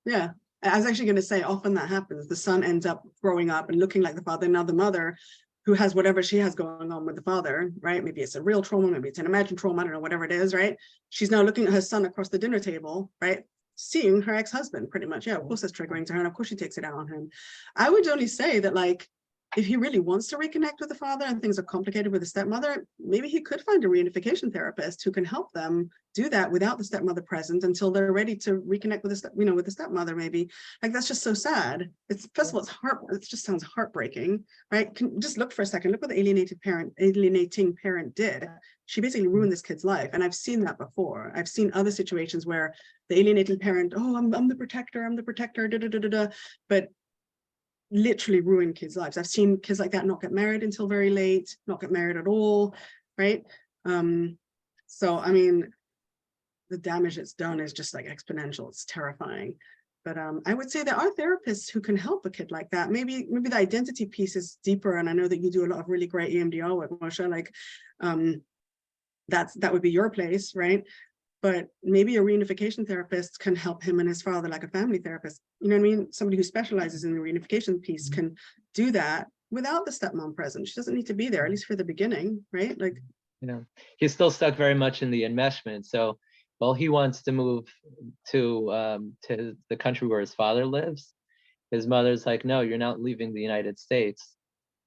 [SPEAKER 2] Yeah, I was actually going to say, often that happens. The son ends up growing up and looking like the father. Now the mother, who has whatever she has going on with the father, right? Maybe it's a real trauma, maybe it's an imagined trauma, I don't know, whatever it is, right? She's now looking at her son across the dinner table, right? Seeing her ex-husband, pretty much. Yeah, of course that's triggering to her, and of course she takes it out on him. I would only say that, like, if he really wants to reconnect with the father and things are complicated with the stepmother, maybe he could find a reunification therapist who can help them do that without the stepmother present until they're ready to reconnect with with the stepmother. Maybe, like, that's just so sad. It's, first of all, it just sounds heartbreaking, right? Just look for a second. Look what the alienating parent did. She basically ruined this kid's life, and I've seen that before. I've seen other situations where the alienating parent, oh, I'm the protector, but literally ruin kids' lives. I've seen kids like that not get married until very late, not get married at all, right? So I mean, the damage it's done is just like exponential. It's terrifying. But I would say there are therapists who can help a kid like that. Maybe the identity piece is deeper, and I know that you do a lot of really great EMDR work, Moshe. Like, that would be your place, right? But maybe a reunification therapist can help him and his father, like a family therapist. You know what I mean? Somebody who specializes in the reunification piece can do that without the stepmom present. She doesn't need to be there, at least for the beginning, right? Like,
[SPEAKER 4] you know, he's still stuck very much in the enmeshment. So, well, he wants to move to the country where his father lives. His mother's like, no, you're not leaving the United States.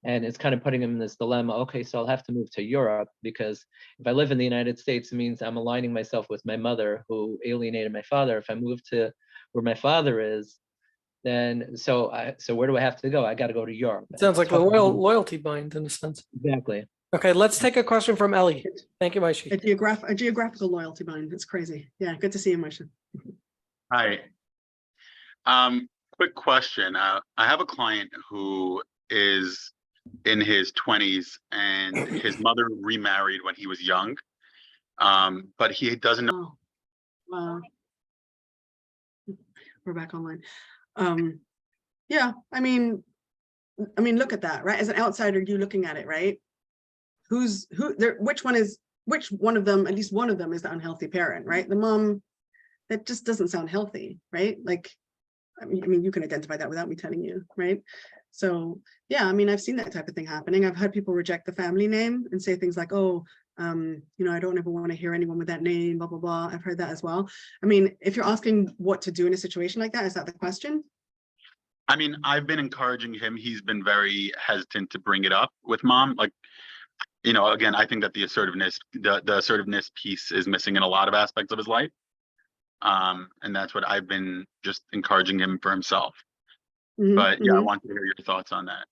[SPEAKER 4] And it's kind of putting him in this dilemma. Okay, so I'll have to move to Europe, because if I live in the United States, it means I'm aligning myself with my mother who alienated my father. If I move to where my father is, then so where do I have to go? I got to go to Europe.
[SPEAKER 1] It sounds like a loyalty bind in a sense.
[SPEAKER 4] Exactly.
[SPEAKER 1] Okay, let's take a question from Ellie. Thank you, Maishi.
[SPEAKER 2] A geographical loyalty bind. It's crazy. Yeah, good to see you, Maishi.
[SPEAKER 5] Hi. Quick question. I have a client who is in his 20s, and his mother remarried when he was young, but he doesn't know.
[SPEAKER 2] Wow. We're back online. Yeah, I mean, look at that, right? As an outsider, you looking at it, right? Which one of them, at least one of them, is the unhealthy parent, right? The mom, that just doesn't sound healthy, right? Like, I mean, you can identify that without me telling you, right? So yeah, I mean, I've seen that type of thing happening. I've heard people reject the family name and say things like, oh, you know, I don't ever want to hear anyone with that name, blah, blah, blah. I've heard that as well. I mean, if you're asking what to do in a situation like that, is that the question?
[SPEAKER 5] I mean, I've been encouraging him. He's been very hesitant to bring it up with mom. Like, you know, again, I think that the assertiveness piece is missing in a lot of aspects of his life. And that's what I've been just encouraging him for himself. But yeah, I want to hear your thoughts on that.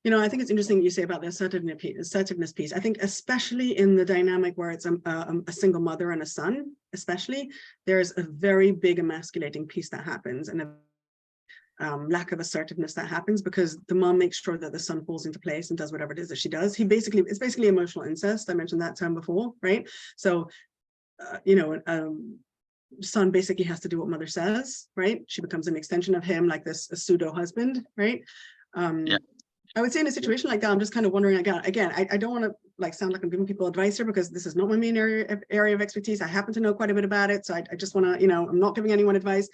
[SPEAKER 2] You know, I think it's interesting what you say about the assertiveness piece. I think especially in the dynamic where it's a single mother and a son, especially, there's a very big emasculating piece that happens, and a lack of assertiveness that happens, because the mom makes sure that the son falls into place and does whatever it is that she does. It's basically emotional incest. I mentioned that term before, right? So, son basically has to do what mother says, right? She becomes an extension of him, like this, a pseudo husband, right?
[SPEAKER 5] Yeah.
[SPEAKER 2] I would say in a situation like that, I'm just kind of wondering again, I don't want to like sound like I'm giving people advice here, because this is not my main area of expertise. I happen to know quite a bit about it. So I just want to, I'm not giving anyone advice.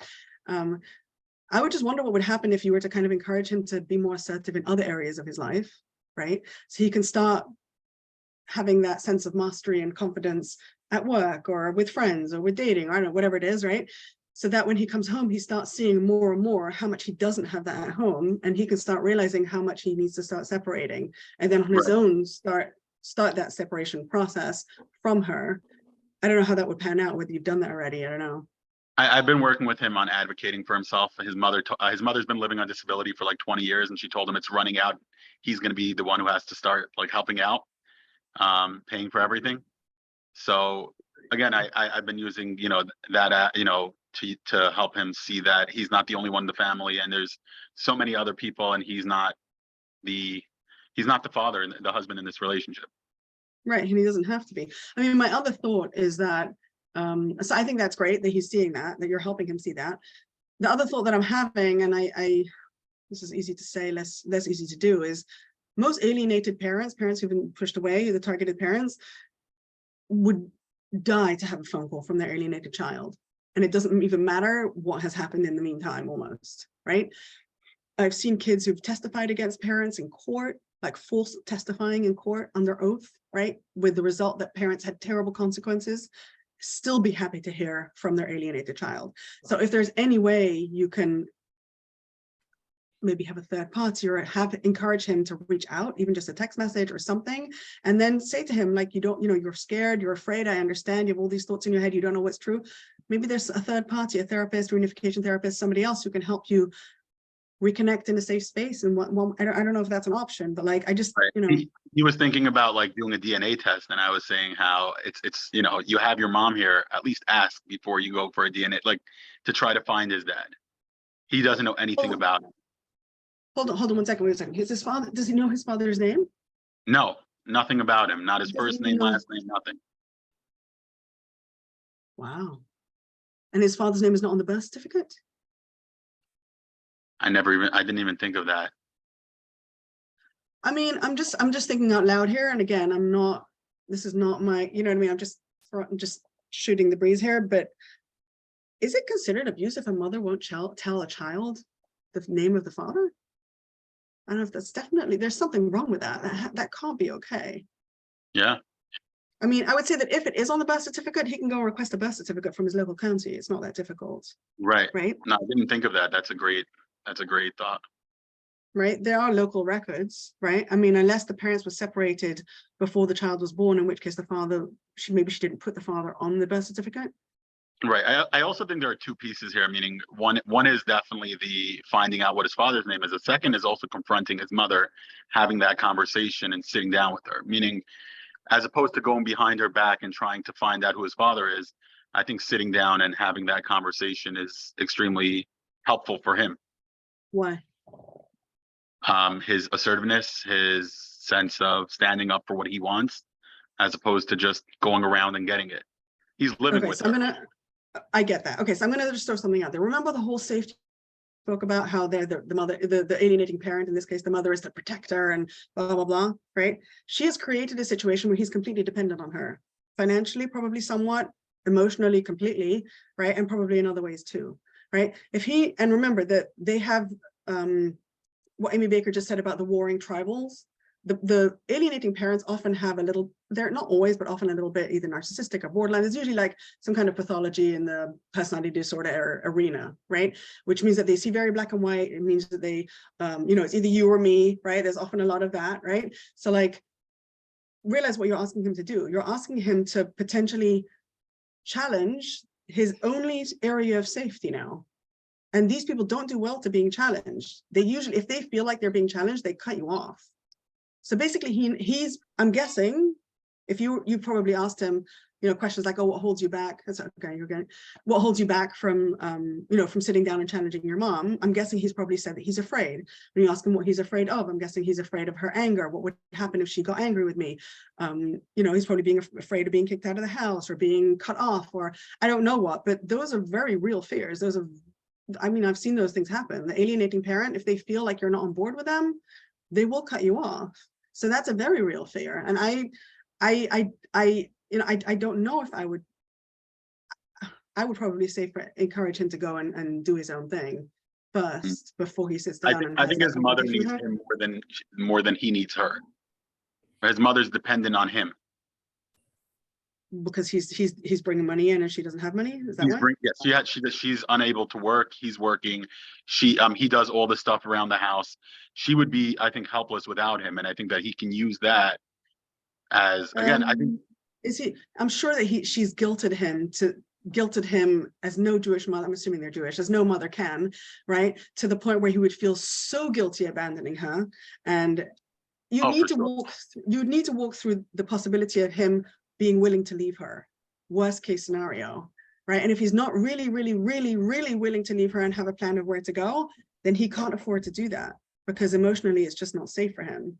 [SPEAKER 2] I would just wonder what would happen if you were to kind of encourage him to be more assertive in other areas of his life, right? So he can start having that sense of mastery and confidence at work or with friends or with dating, or I don't know, whatever it is, right? So that when he comes home, he starts seeing more and more how much he doesn't have that at home, and he can start realizing how much he needs to start separating, and then on his own start that separation process from her. I don't know how that would pan out, whether you've done that already. I don't know.
[SPEAKER 5] I've been working with him on advocating for himself. His mother's been living on disability for like 20 years, and she told him it's running out. He's going to be the one who has to start like helping out, paying for everything. So again, I've been using, that, to help him see that he's not the only one in the family, and there's so many other people, and he's not the father and the husband in this relationship.
[SPEAKER 2] Right, and he doesn't have to be. I mean, my other thought is that, so I think that's great that he's seeing that you're helping him see that. The other thought that I'm having, and I this is easy to say, less easy to do, is most alienated parents who've been pushed away, the targeted parents, would die to have a phone call from their alienated child. And it doesn't even matter what has happened in the meantime, almost, right? I've seen kids who've testified against parents in court, like false testifying in court under oath, right? With the result that parents had terrible consequences, still be happy to hear from their alienated child. So if there's any way you can maybe have a third party, or encourage him to reach out, even just a text message or something, and then say to him, like, you're scared, you're afraid, I understand, you have all these thoughts in your head, you don't know what's true. Maybe there's a third party, a therapist, reunification therapist, somebody else who can help you reconnect in a safe space. And I don't know if that's an option, but like, I just,
[SPEAKER 5] Right. He was thinking about like doing a DNA test, and I was saying how it's you have your mom here, at least ask before you go for a DNA, like to try to find his dad. He doesn't know anything about him.
[SPEAKER 2] Hold on one second, wait a second. Is his father, does he know his father's name?
[SPEAKER 5] No, nothing about him, not his first name, last name, nothing.
[SPEAKER 2] Wow. And his father's name is not on the birth certificate?
[SPEAKER 5] I didn't even think of that.
[SPEAKER 2] I mean, I'm just thinking out loud here. And again, this is not my, you know what I mean? I'm just shooting the breeze here, but is it considered abuse if a mother won't tell a child the name of the father? I don't know if that's there's something wrong with that. That can't be okay.
[SPEAKER 5] Yeah.
[SPEAKER 2] I mean, I would say that if it is on the birth certificate, he can go request a birth certificate from his local county. It's not that difficult.
[SPEAKER 5] Right.
[SPEAKER 2] Right.
[SPEAKER 5] No, I didn't think of that. That's a great thought.
[SPEAKER 2] Right. There are local records, right? I mean, unless the parents were separated before the child was born, in which case the father, maybe she didn't put the father on the birth certificate.
[SPEAKER 5] Right. I also think there are two pieces here, meaning one is definitely the finding out what his father's name is. The second is also confronting his mother, having that conversation and sitting down with her, meaning as opposed to going behind her back and trying to find out who his father is. I think sitting down and having that conversation is extremely helpful for him.
[SPEAKER 2] Why?
[SPEAKER 5] His assertiveness, his sense of standing up for what he wants, as opposed to just going around and getting it. He's living with her.
[SPEAKER 2] I get that. Okay, so I'm gonna just throw something out there. Remember the whole safety spoke about how they're the mother, the alienating parent, in this case, the mother is the protector and blah, blah, blah, right? She has created a situation where he's completely dependent on her. Financially, probably somewhat, emotionally, completely, right? And probably in other ways too, right? And remember that they have, what Amy Baker just said about the warring tribals, the alienating parents often have they're not always, but often a little bit either narcissistic or borderline. There's usually like some kind of pathology in the personality disorder arena, right? Which means that they see very black and white. It means that they, it's either you or me, right? There's often a lot of that, right? So like, realize what you're asking him to do. You're asking him to potentially challenge his only area of safety now. And these people don't do well to being challenged. They usually, if they feel like they're being challenged, they cut you off. So basically he's, I'm guessing, if you probably asked him, questions like, oh, what holds you back? That's okay, you're going. What holds you back from, from sitting down and challenging your mom? I'm guessing he's probably said that he's afraid. When you ask him what he's afraid of, I'm guessing he's afraid of her anger. What would happen if she got angry with me? He's probably being afraid of being kicked out of the house or being cut off, or I don't know what, but those are very real fears. Those are, I've seen those things happen. The alienating parent, if they feel like you're not on board with them, they will cut you off. So that's a very real fear. And I don't know if I would probably say encourage him to go and do his own thing first before he sits down.
[SPEAKER 5] I think his mother needs him more than he needs her. His mother's dependent on him.
[SPEAKER 2] Because he's bringing money in and she doesn't have money. Is that right?
[SPEAKER 5] Yes, she's unable to work. He's working. He does all the stuff around the house. She would be, I think, helpless without him, and I think that he can use that as, again, I think.
[SPEAKER 2] I'm sure that she's guilted him as no Jewish mother, I'm assuming they're Jewish, as no mother can, right? To the point where he would feel so guilty abandoning her. And you need to walk through the possibility of him being willing to leave her, worst case scenario, right? And if he's not really, really, really, really willing to leave her and have a plan of where to go, then he can't afford to do that because emotionally it's just not safe for him.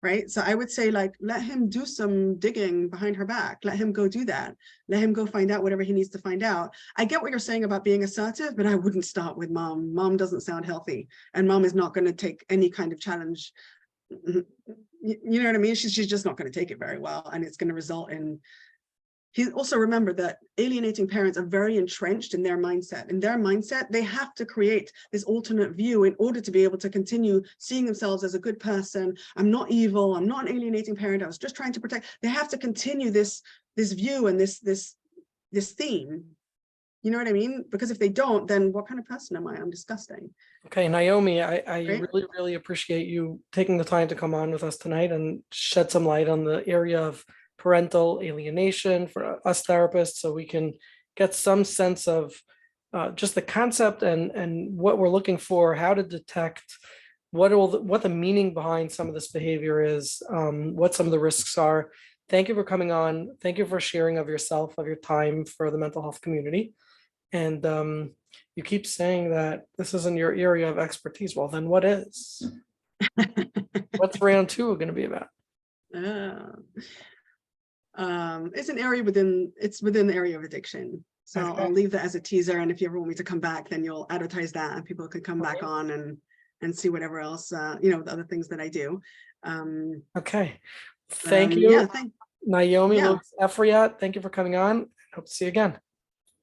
[SPEAKER 2] Right. So I would say, like, let him do some digging behind her back. Let him go do that. Let him go find out whatever he needs to find out. I get what you're saying about being assertive, but I wouldn't start with mom. Mom doesn't sound healthy, and mom is not going to take any kind of challenge. You know what I mean? She's just not going to take it very well. And it's going to result in. He also remember that alienating parents are very entrenched in their mindset. In their mindset, they have to create this alternate view in order to be able to continue seeing themselves as a good person. I'm not evil. I'm not an alienating parent. I was just trying to protect. They have to continue this view and this theme. You know what I mean? Because if they don't, then what kind of person am I? I'm disgusting.
[SPEAKER 1] Okay, Naomi, I
[SPEAKER 2] Right?
[SPEAKER 1] really, really appreciate you taking the time to come on with us tonight and shed some light on the area of parental alienation for us therapists, so we can get some sense of just the concept and what we're looking for, how to detect what the meaning behind some of this behavior is, what some of the risks are. Thank you for coming on. Thank you for sharing of yourself, of your time for the mental health community. And you keep saying that this isn't your area of expertise. Well, then what is? What's round 2 going to be about?
[SPEAKER 2] It's an area within the area of addiction. So
[SPEAKER 1] Okay.
[SPEAKER 2] I'll leave that as a teaser. And if you ever want me to come back, then you'll advertise that and people can come back on and see whatever else, the other things that I do.
[SPEAKER 1] Okay. Thank you.
[SPEAKER 2] Yeah,
[SPEAKER 1] Naomi
[SPEAKER 2] yeah.
[SPEAKER 1] Afriat, thank you for coming on. Hope to see you again.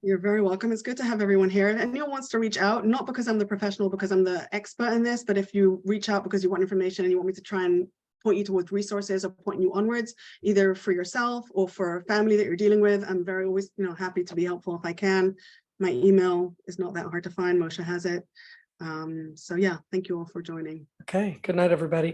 [SPEAKER 2] You're very welcome. It's good to have everyone here. If anyone wants to reach out, not because I'm the professional, because I'm the expert in this, but if you reach out because you want information and you want me to try and point you towards resources or point you onwards, either for yourself or for a family that you're dealing with, I'm very always, happy to be helpful if I can. My email is not that hard to find. Moshe has it. So yeah, thank you all for joining.
[SPEAKER 1] Okay. Good night, everybody.